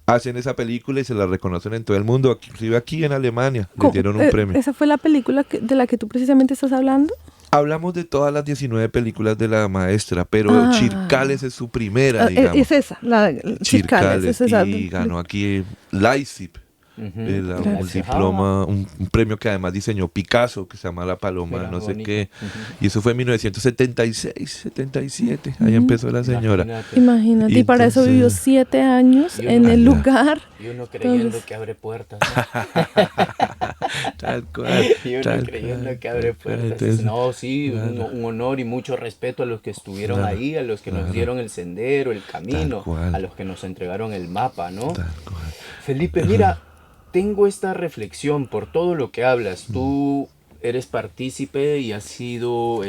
Hacen esa película y se la reconocen en todo el mundo, inclusive aquí en Alemania, les dieron un premio. ¿Esa fue la película de la que tú precisamente estás hablando? Hablamos de todas las 19 películas de la maestra, pero Ah, Chircales es su primera, digamos. es esa, la Chircales, es Chircales esa. y ganó aquí Leipzig. Ujú. El Gracias. diploma, un premio que además diseñó Picasso, que se llama La Paloma, Mira, no sé bonito. qué. Ujú. Y eso fue en 1976, 77. Ahí empezó la señora. Imagínate. Y Imagínate, y para eso vivió entonces, 7 años Y en uno, el allá. lugar. y uno creyendo Entonces, que abre puertas, ¿no? Tal cual, Y uno tal creyendo cual, que abre tal cual. puertas. Entonces, No, sí, claro, un honor y mucho respeto a los que estuvieron claro, ahí, a los que nos claro, dieron el sendero, el tal camino, a cual, los que nos entregaron el mapa, ¿no? tal cual. Felipe, mira, tengo esta reflexión por todo lo que hablas. Mm, Tú eres partícipe y has sido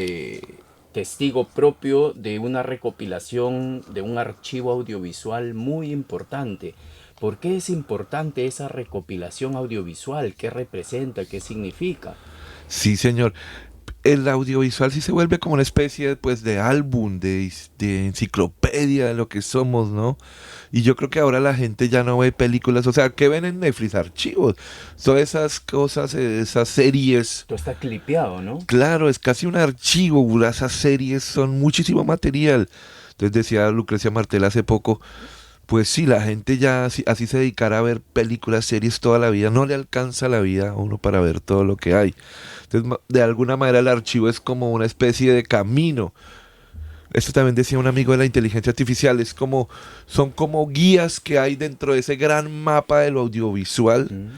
testigo propio de una recopilación de un archivo audiovisual muy importante. ¿Por qué es importante esa recopilación audiovisual? ¿Qué representa? ¿Qué significa? Sí, señor. El audiovisual sí se vuelve como una especie pues de álbum, de enciclopedia de lo que somos, ¿no? Y yo creo que ahora la gente ya no ve películas, o sea, ¿qué ven en Netflix? Archivos. Todas esas cosas, esas series. Todo está clipeado, ¿no? Claro, es casi un archivo, esas series son muchísimo material. Entonces decía Lucrecia Martel hace poco, pues sí, la gente ya así se dedicará a ver películas, series toda la vida, no le alcanza la vida a uno para ver todo lo que hay. Entonces, de alguna manera el archivo es como una especie de camino. Esto también decía un amigo de la inteligencia artificial, son como guías que hay dentro de ese gran mapa de lo audiovisual.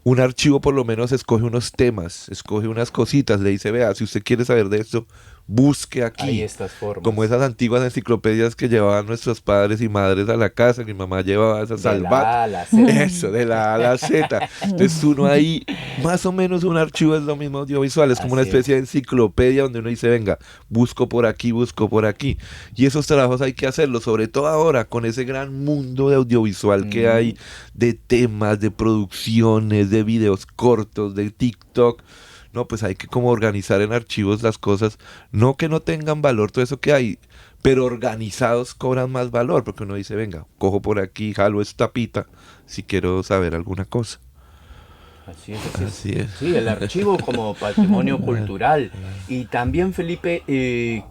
Un archivo por lo menos escoge unos temas, escoge unas cositas, le dice, vea, si usted quiere saber de esto, busque aquí. Hay estas formas. Como esas antiguas enciclopedias que llevaban nuestros padres y madres a la casa, mi mamá llevaba esas salvat. Eso, de la A a la Z. Entonces uno ahí, más o menos un archivo es lo mismo audiovisual, es como una especie de enciclopedia donde uno dice, venga, busco por aquí, busco por aquí. Y esos trabajos hay que hacerlos, sobre todo ahora, con ese gran mundo de audiovisual que hay, de temas, de producciones, de videos cortos, de TikTok. No, pues hay que como organizar en archivos las cosas, no que no tengan valor todo eso que hay, pero organizados cobran más valor, porque uno dice, venga, cojo por aquí, jalo esta pita, si quiero saber alguna cosa. Así es. Sí, el archivo como patrimonio cultural. Y también, Felipe,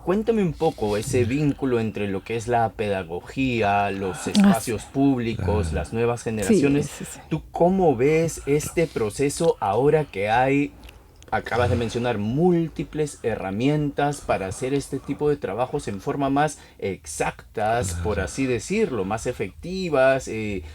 cuéntame un poco ese vínculo entre lo que es la pedagogía, los espacios públicos, las nuevas generaciones. Sí. ¿Tú cómo ves este proceso ahora que hay, acabas de mencionar, múltiples herramientas para hacer este tipo de trabajos en forma más exactas, por así decirlo, más efectivas?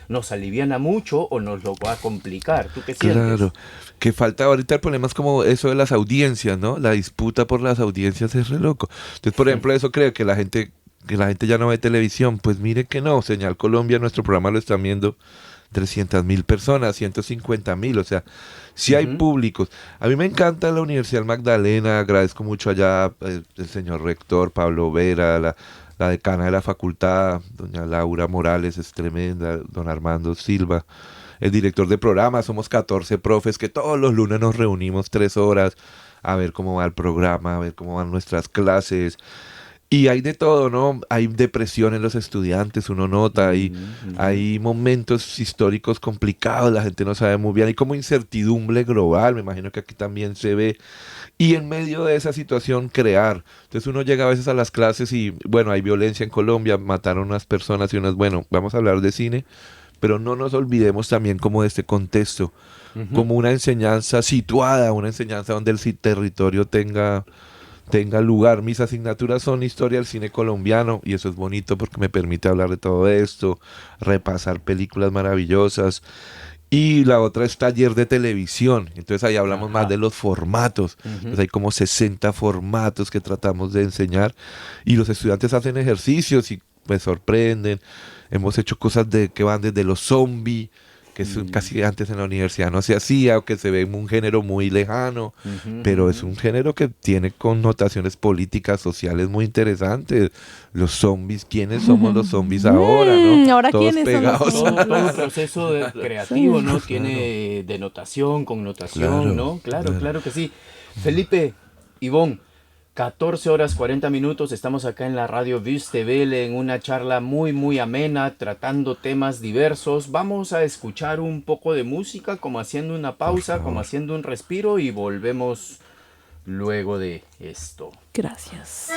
¿Nos aliviana mucho o nos lo va a complicar? ¿Tú qué sientes? Claro, que falta ahorita el problema es como eso de las audiencias, ¿no? La disputa por las audiencias es re loco. Entonces, por ejemplo, eso creo que la gente ya no ve televisión. Pues mire que no, Señal Colombia, nuestro programa lo están viendo 300.000 personas, 150.000, o sea, sí hay públicos. A mí me encanta la Universidad Magdalena, agradezco mucho allá el señor rector Pablo Vera, la decana de la facultad, doña Laura Morales, es tremenda, don Armando Silva, el director de programa, somos 14 profes que todos los lunes nos reunimos 3 horas a ver cómo va el programa, a ver cómo van nuestras clases. Y hay de todo, ¿no? Hay depresión en los estudiantes, uno nota, hay momentos históricos complicados, la gente no sabe muy bien, hay como incertidumbre global, me imagino que aquí también se ve. Y en medio de esa situación crear. Entonces uno llega a veces a las clases y, bueno, hay violencia en Colombia, mataron unas personas y unas, bueno, vamos a hablar de cine, pero no nos olvidemos también como de este contexto, como una enseñanza situada, una enseñanza donde el territorio tenga lugar. Mis asignaturas son historia del cine colombiano y eso es bonito porque me permite hablar de todo esto, repasar películas maravillosas. Y la otra es taller de televisión, entonces ahí hablamos más de los formatos. Entonces hay como 60 formatos que tratamos de enseñar y los estudiantes hacen ejercicios y me sorprenden. Hemos hecho cosas que van desde los zombies, que es casi antes en la universidad no se hacía, o que se ve un género muy lejano, pero es un género que tiene connotaciones políticas, sociales muy interesantes. Los zombies, ¿quiénes somos los zombies ahora, no? Ahora todos ¿quiénes pegados. son los Todo el proceso creativo, ¿no? Tiene denotación, connotación, ¿no? Claro que sí. Felipe, Ivonne, 14 horas 40 minutos, estamos acá en la radio Vistevele en una charla muy amena, tratando temas diversos. Vamos a escuchar un poco de música, como haciendo una pausa, como haciendo un respiro, y volvemos luego de esto. Gracias.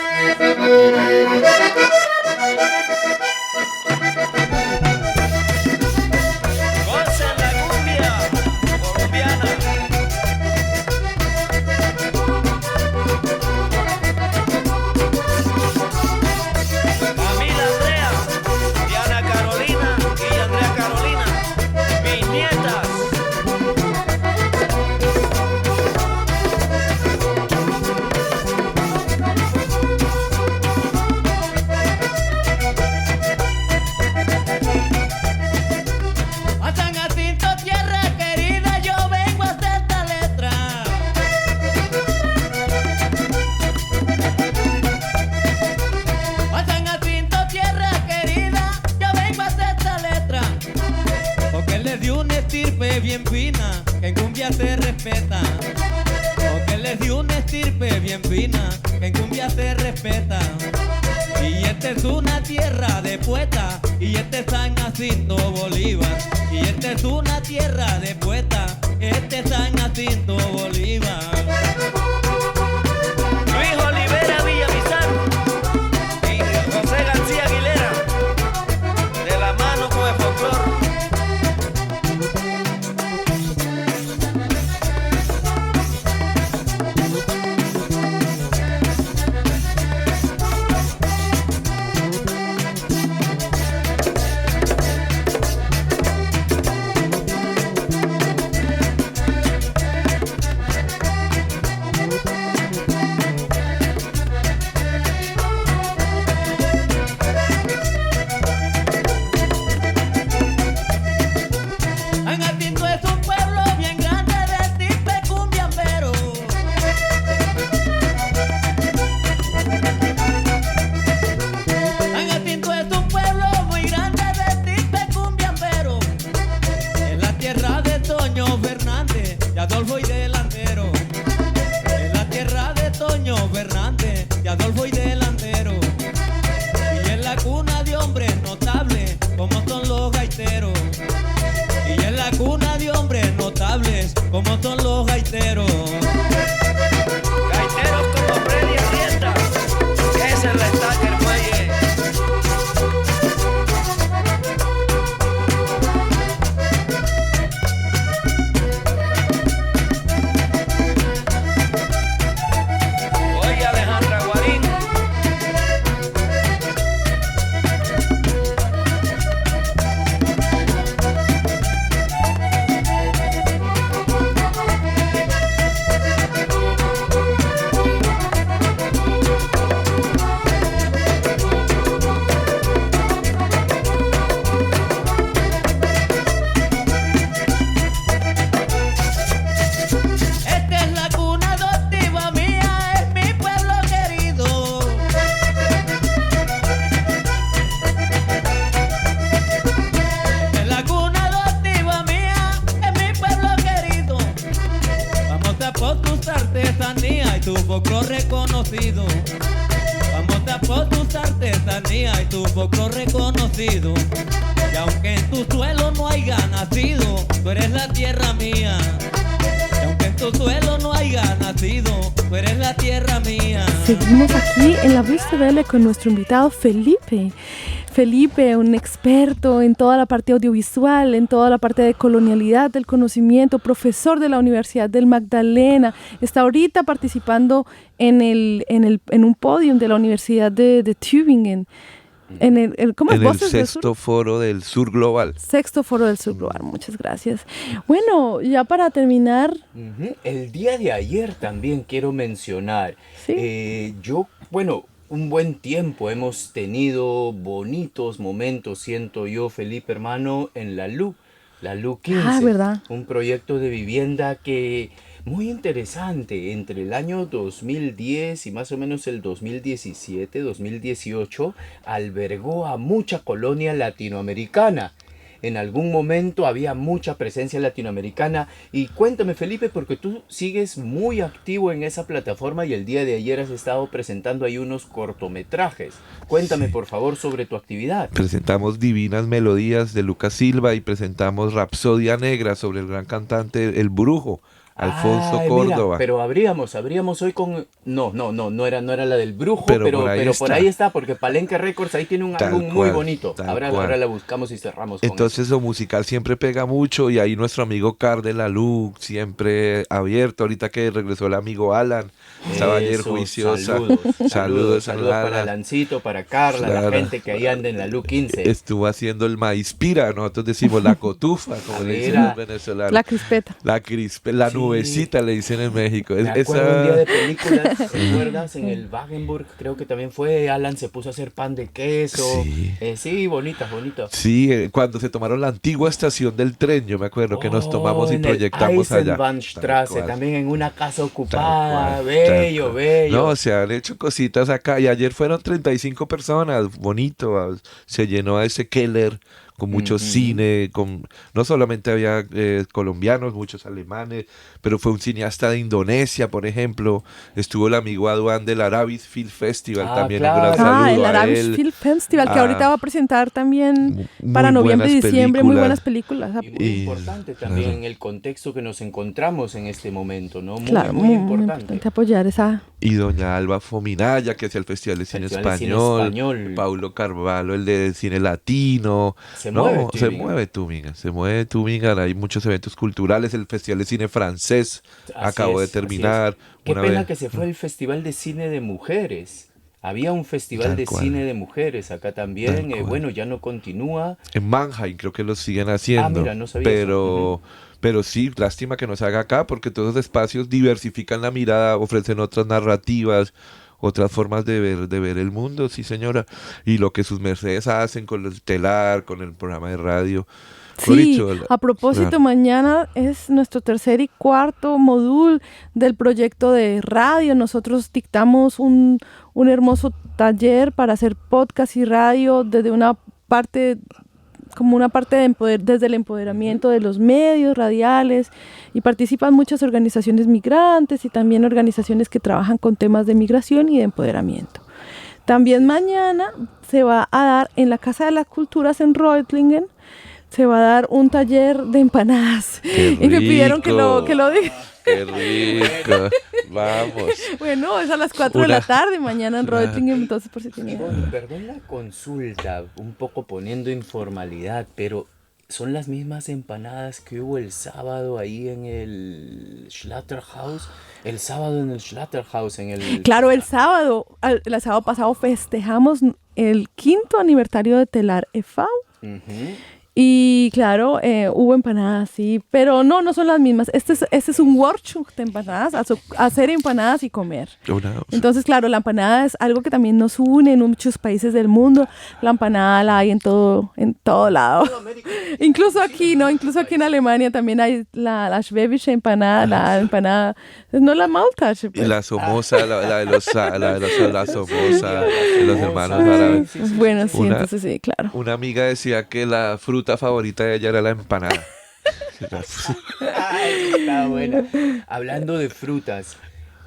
les dio una estirpe bien fina, que en cumbia se respeta. Porque les dio una estirpe bien fina, que en cumbia se respeta. Y esta es una tierra de poeta, y este es San Jacinto Bolívar. Y esta es una tierra de poeta, este es San Jacinto Bolívar. Luis Olivera Villamizar y José García Aguilera, de la mano con el folclor. Como son los gaiteros. Gaiteros como Freddy Arrieta, esa es la estaca el muelle. Oye Alejandra Guarín. Tu folclor reconocido, vamos a por tus artesanías y tu folclor reconocido. Y aunque en tu suelo no haya nacido, tú eres la tierra mía. Y aunque en tu suelo no haya nacido, tú eres la tierra mía. Seguimos aquí en la Vista Vele con nuestro invitado Felipe. Felipe, un experto en toda la parte audiovisual, en toda la parte de colonialidad del conocimiento, profesor de la Universidad del Magdalena. Está ahorita participando en un podium de la Universidad de Tübingen. ¿Cómo es? En el Voces del sexto Sur. foro del Sur Global. Sexto Foro del Sur Global, muchas gracias. Bueno, ya para terminar. El día de ayer también quiero mencionar. ¿Sí? Un buen tiempo hemos tenido bonitos momentos, siento yo, Felipe hermano, en la LU 15. Ah, ¿verdad? Un proyecto de vivienda que muy interesante, entre el año 2010 y más o menos el 2017, 2018, albergó a mucha colonia latinoamericana. En algún momento había mucha presencia latinoamericana. Y cuéntame, Felipe, porque tú sigues muy activo en esa plataforma y el día de ayer has estado presentando ahí unos cortometrajes. Cuéntame, por favor, sobre tu actividad. Presentamos Divinas Melodías de Lucas Silva y presentamos Rapsodia Negra sobre el gran cantante El Brujo, Alfonso Córdoba. Mira, pero abríamos hoy con... No era la del Brujo, pero por ahí está, porque Palenque Records ahí tiene un álbum muy bonito. Ahora la buscamos y cerramos con entonces eso. Lo musical siempre pega mucho y ahí nuestro amigo Car de la Lu siempre abierto. Ahorita que regresó el amigo Alan, estaba ayer juiciosa. Saludos para Alancito, para Carla, la gente que ahí anda en la LU 15. Estuvo haciendo el maíz pira, nosotros decimos la cotufa, como le dicen los venezolanos. La crispeta. La nubecita le dicen en México. Me acuerdo un día de películas, ¿recuerdas? En el Wagenburg, creo que también fue, Alan se puso a hacer pan de queso. Sí, bonitas. Sí, cuando se tomaron la antigua estación del tren, yo me acuerdo que nos tomamos y proyectamos allá. Eisenbahnstraße, también en una casa ocupada, bello. No, se han hecho cositas acá y ayer fueron 35 personas, bonito, se llenó a ese Keller con mucho cine, no solamente había colombianos, muchos alemanes, pero fue un cineasta de Indonesia, por ejemplo. Estuvo el amigo Aduan del Arabic Film Festival, también un gran saludo el a Arabic él. Film Festival, que ahorita va a presentar también Muy para noviembre y buenas diciembre muy buenas películas. películas. Y muy importante también en el contexto que nos encontramos en este momento, ¿no? Muy, Claro, muy muy importante. importante apoyar esa... Y doña Alba Fominaya, que hacía el Festival de Cine Festival de Cine Español. Español. Paulo Carvalho, el de Cine Latino. Se mueve se Tübingen. mueve Tübingen, se mueve Tübingen. Hay muchos eventos culturales. El Festival de Cine Francés Así acabó de es, así terminar. es. Qué Una pena vez. que se fue el Festival de Cine de Mujeres. Había un festival Tal de cual. cine de mujeres acá también. Tal cual. Bueno, ya no continúa. En Mannheim creo que lo siguen haciendo. Mira, no sabía pero, eso. pero sí, lástima que no se haga acá porque todos los espacios diversifican la mirada, ofrecen otras narrativas, otras formas de ver el mundo, sí señora. Y lo que sus mercedes hacen con el telar, con el programa de radio. Mejor Sí, dicho, a propósito, claro. mañana es nuestro tercer y cuarto módulo del proyecto de radio. Nosotros dictamos un hermoso taller para hacer podcast y radio desde una parte, como una parte desde el empoderamiento de los medios radiales, y participan muchas organizaciones migrantes y también organizaciones que trabajan con temas de migración y de empoderamiento. También mañana se va a dar en la Casa de las Culturas en Reutlingen, se va a dar un taller de empanadas. ¡Qué Y me pidieron que lo rico! diga. ¡Qué rico! Vamos. Bueno, es a las 4 de la tarde mañana en Claro. Reutlingen, entonces por si tienen... Bueno, perdón la consulta, un poco poniendo informalidad, pero ¿son las mismas empanadas que hubo el sábado ahí en el Schlachterhaus? El sábado en el Schlachterhaus, en el... Claro, el sábado pasado festejamos el 5º aniversario de Telar e.V. Ujú. Y claro, hubo empanadas, sí, pero no son las mismas. Este es un workshop de empanadas, hacer empanadas y comer. Entonces, claro, la empanada es algo que también nos une en muchos países del mundo. La empanada la hay en todo lado. Incluso aquí, ¿no? Incluso aquí en Alemania también hay la schwäbische empanada, la empanada, no la Maultaschen. Y la somoza, la somoza de los hermanos árabes. Bueno, sí, Una- entonces sí, claro. Una amiga decía que la fruta favorita de ella era la empanada. Ay, está buena. Hablando de frutas,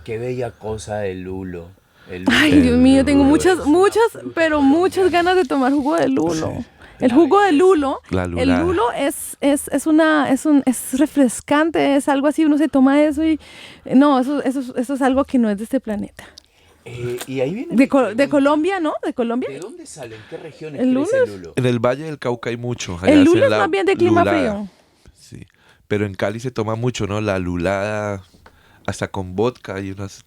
qué bella cosa el lulo. El lulo. Ay, Dios mío, tengo lulo muchas, es una fruta muchas ganas de tomar jugo de lulo. El jugo de lulo, La el lulada. lulo es refrescante, es algo así, uno se toma eso y no, eso es algo que no es de este planeta. Y ahí viene De mi pregunta. Colombia, ¿no? De Colombia. ¿De dónde sale? ¿En qué regiones El crece lulo el lulo? En el Valle del Cauca hay mucho. allá El hacen lulo es la más bien de clima lulada. frío. Sí, pero en Cali se toma mucho, ¿no? La lulada, hasta con vodka y unas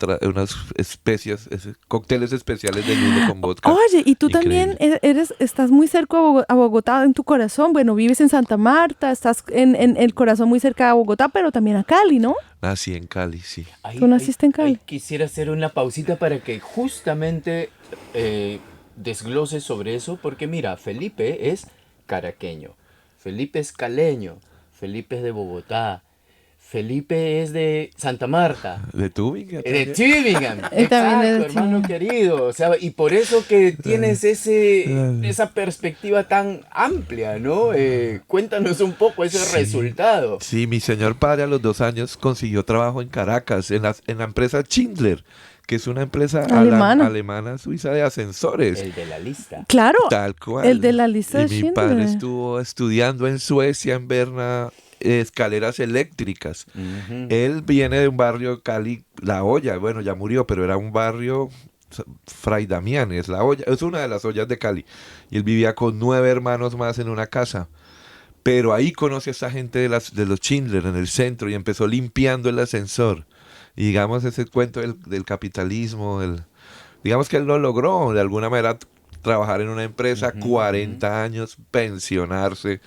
especias, cócteles especiales de lulo con vodka. Oye, y tú Increíble. también estás muy cerca a Bogotá en tu corazón. Bueno, vives en Santa Marta, estás en el corazón muy cerca de Bogotá, pero también a Cali, ¿no? Nací en Cali, sí. Tú naciste en Cali. Quisiera hacer una pausita para que justamente desgloses sobre eso, porque mira, Felipe es caraqueño, Felipe es caleño, Felipe es de Bogotá, Felipe es de Santa Marta. ¿De Tübingen? De Tübingen, Él también es de exacto, hermano Tübingen. querido. O sea, y por eso que tienes esa perspectiva tan amplia, ¿no? Cuéntanos un poco ese resultado. Sí, mi señor padre a los 2 años consiguió trabajo en Caracas, en la empresa Schindler, que es una empresa alemana suiza de ascensores. El de la lista. Claro, Tal cual. el de la lista Y de mi padre Schindler. estuvo estudiando en Suecia, en Berna, escaleras eléctricas. Ujú. Él viene de un barrio Cali, La Hoya, bueno, ya murió, pero era un barrio Fray Damián, es La Hoya, es una de las ollas de Cali. Y él vivía con 9 hermanos más en una casa. Pero ahí conoce a esa gente de los Schindler en el centro y empezó limpiando el ascensor. Y digamos, ese cuento del capitalismo, digamos que él lo logró de alguna manera trabajar en una empresa, 40 años, pensionarse,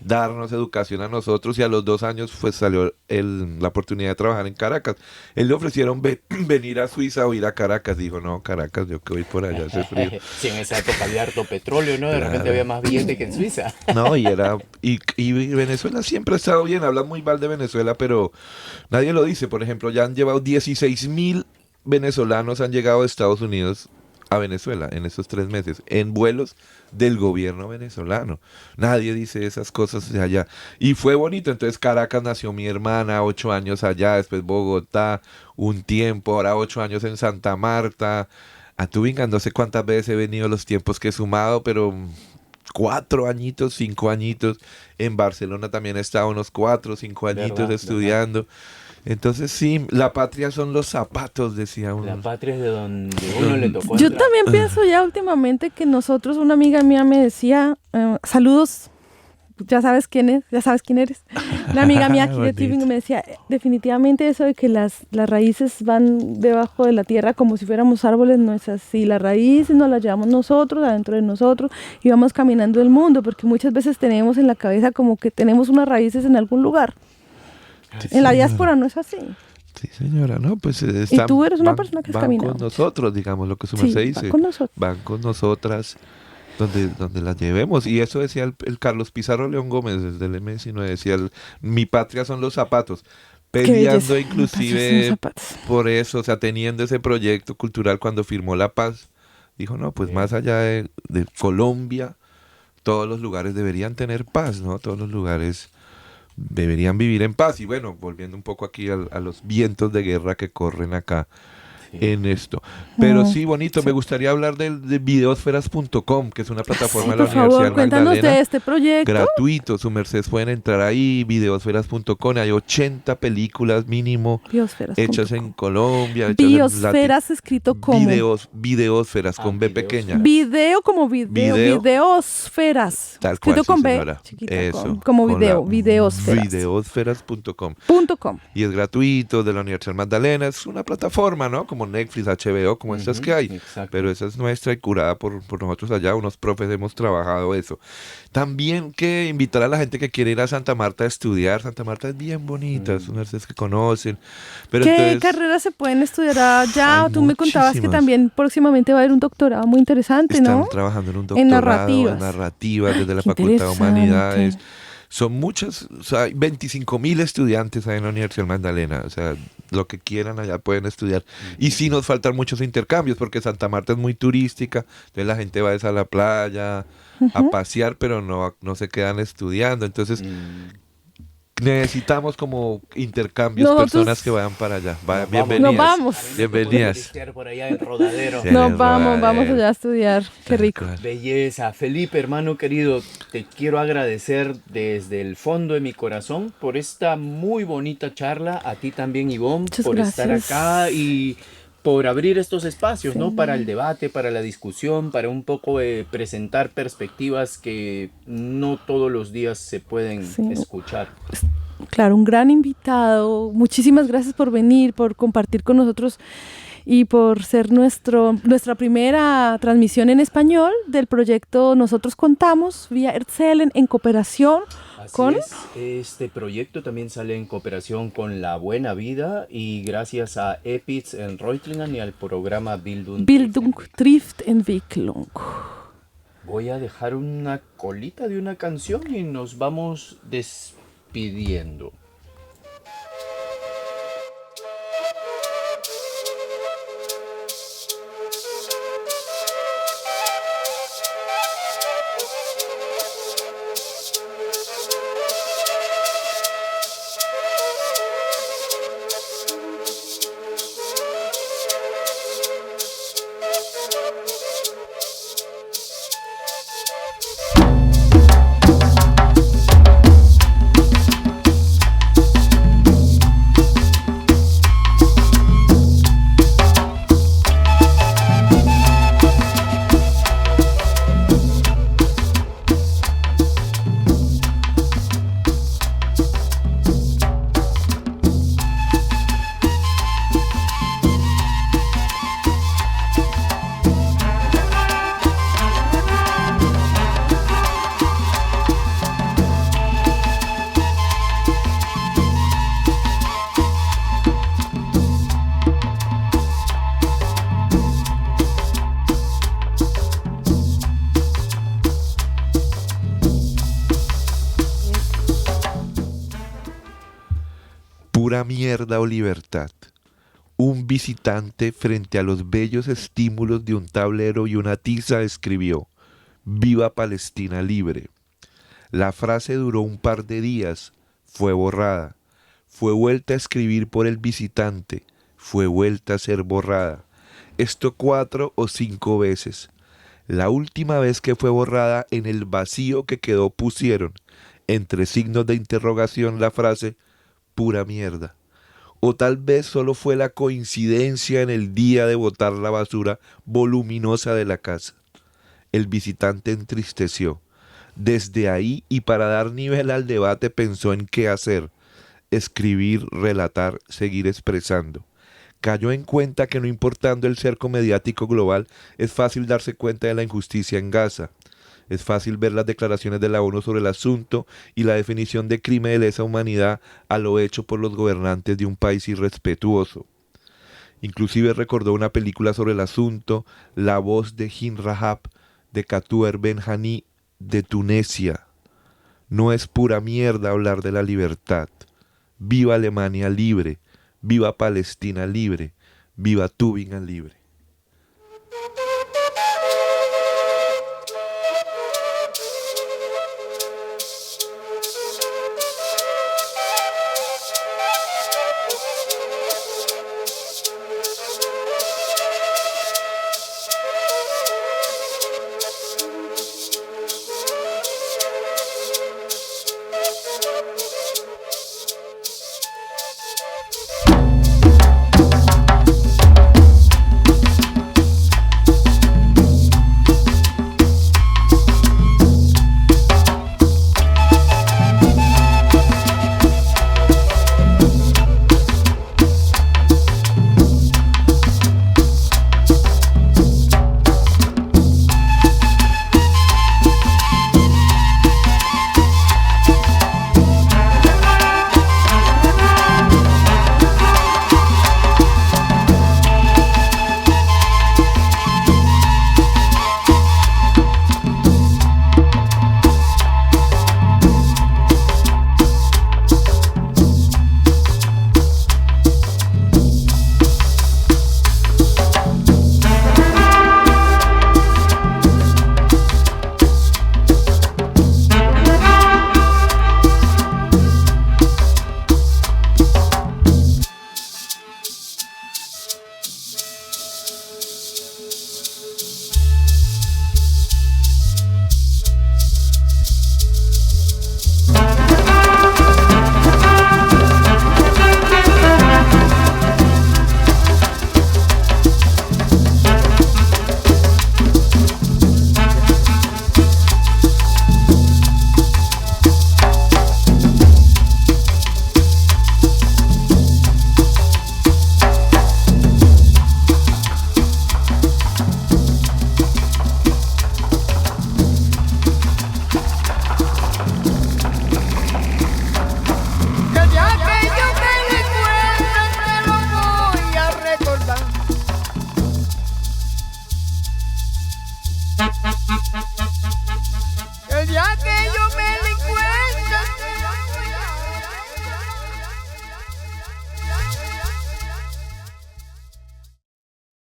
darnos educación a nosotros, y a los 2 años pues salió la oportunidad de trabajar en Caracas. Él le ofrecieron venir a Suiza o ir a Caracas. Dijo, no, Caracas, yo que voy por allá, hace frío. Sí, en esa época había harto petróleo, ¿no? De Claro. repente había más billete que en Suiza. No, y Venezuela siempre ha estado bien. Hablan muy mal de Venezuela, pero nadie lo dice. Por ejemplo, ya han llevado 16.000 venezolanos han llegado a Estados Unidos a Venezuela en esos 3 meses, en vuelos del gobierno venezolano. Nadie dice esas cosas de allá. Y fue bonito. Entonces Caracas nació mi hermana, 8 años allá, después Bogotá, un tiempo, ahora 8 años en Santa Marta. A Tubinga no sé cuántas veces he venido los tiempos que he sumado, pero 4 añitos, 5 añitos. En Barcelona también he estado unos 4 o 5 añitos Verdad, estudiando. Entonces sí, la patria son los zapatos, decía uno. La patria es de donde uno le tocó Yo entrar. también pienso ya últimamente que nosotros, una amiga mía me decía, saludos, ya sabes quién es, ya sabes quién eres. Una amiga mía aquí de Bonito. Tübingen me decía, definitivamente eso de que las raíces van debajo de la tierra como si fuéramos árboles no es así. Las raíces nos las llevamos nosotros, adentro de nosotros, y vamos caminando el mundo, porque muchas veces tenemos en la cabeza como que tenemos unas raíces en algún lugar. En la diáspora no es así. Sí, señora, no, pues Y tú eres una persona que has van caminado. con nosotros, digamos, lo que su Sí, merced va dice. con nosotros. Van con nosotras donde las llevemos. Y eso decía el Carlos Pizarro León Gómez desde el M19, decía, mi patria son los zapatos. Qué Peleando belleza. inclusive Zapatos. por eso, o sea, teniendo ese proyecto cultural cuando firmó la paz, dijo, no, pues más allá de Colombia, todos los lugares deberían tener paz, ¿no? Todos los lugares deberían vivir en paz. Y bueno, volviendo un poco aquí a los vientos de guerra que corren acá en esto. Pero sí, bonito, me gustaría hablar de videosferas.com, que es una plataforma de la Por Universidad favor, cuéntanos Magdalena. de este proyecto. Gratuito, su merced pueden entrar ahí, videosferas.com, hay 80 películas mínimo Biosferas.com. hechas en Colombia, hechas en Biosferas escrito como videosferas con B videos. pequeña. video como video, Video. videosferas Tal cual, escrito sí, con B señora. chiquita, Eso, como con video, la videosferas. Videosferas.com. .com. Y es gratuito, de la Universidad Magdalena, es una plataforma, ¿no? Como Netflix, HBO, como estas que hay. Exacto. Pero esa es nuestra y curada por nosotros allá, unos profes hemos trabajado eso. También que invitar a la gente que quiere ir a Santa Marta a estudiar. Santa Marta es bien bonita, es unas que conocen. Pero ¿Qué entonces, carreras se pueden estudiar allá? hay Tú me contabas que muchísimas. también próximamente va a haber un doctorado muy interesante, están ¿no? trabajando en un En doctorado narrativas. en narrativas desde la Qué Facultad de interesante. Humanidades. Son muchas, o sea, hay 25.000 estudiantes ahí en la Universidad Magdalena, o sea, lo que quieran allá pueden estudiar. Y sí nos faltan muchos intercambios, porque Santa Marta es muy turística, entonces la gente va a la playa a pasear, pero no se quedan estudiando, entonces necesitamos como intercambios, Nosotros- personas que vayan para allá. Nos Bienvenidas. Nos vamos. Bienvenidas. Turistear por allá en Rodadero. Sí. Nos vamos Rodadero. allá a estudiar. Qué rico. Tal cual. Belleza. Felipe, hermano querido, te quiero agradecer desde el fondo de mi corazón por esta muy bonita charla. A ti también, Ivonne, Muchas por estar gracias. acá y por abrir estos espacios, ¿no? Para el debate, para la discusión, para un poco presentar perspectivas que no todos los días se pueden Sí. escuchar. Claro, un gran invitado. Muchísimas gracias por venir, por compartir con nosotros y por ser nuestra primera transmisión en español del proyecto Nosotros Contamos vía Erzählen en cooperación Así con... es. Este proyecto también sale en cooperación con La Buena Vida y gracias a EPITS en Reutlingen y al programa Bildung trifft Entwicklung. Voy a dejar una colita de una canción y nos vamos despidiendo. Pura mierda o libertad. Un visitante, frente a los bellos estímulos de un tablero y una tiza, escribió: «Viva Palestina libre». La frase duró un par de días, fue borrada, fue vuelta a escribir por el visitante, fue vuelta a ser borrada. Esto 4 o 5 veces. La última vez que fue borrada, en el vacío que quedó pusieron, entre signos de interrogación, la frase «pura mierda». O tal vez solo fue la coincidencia en el día de botar la basura voluminosa de la casa. El visitante entristeció. Desde ahí, y para dar nivel al debate, pensó en qué hacer: escribir, relatar, seguir expresando. Cayó en cuenta que, no importando el cerco mediático global, es fácil darse cuenta de la injusticia en Gaza. Es fácil ver las declaraciones de la ONU sobre el asunto y la definición de crimen de lesa humanidad a lo hecho por los gobernantes de un país irrespetuoso. Inclusive recordó una película sobre el asunto, La voz de Hin Rahab, de Katouer Ben-Hani, de Tunesia. No es pura mierda hablar de la libertad. Viva Alemania libre, viva Palestina libre, viva Tübingen libre.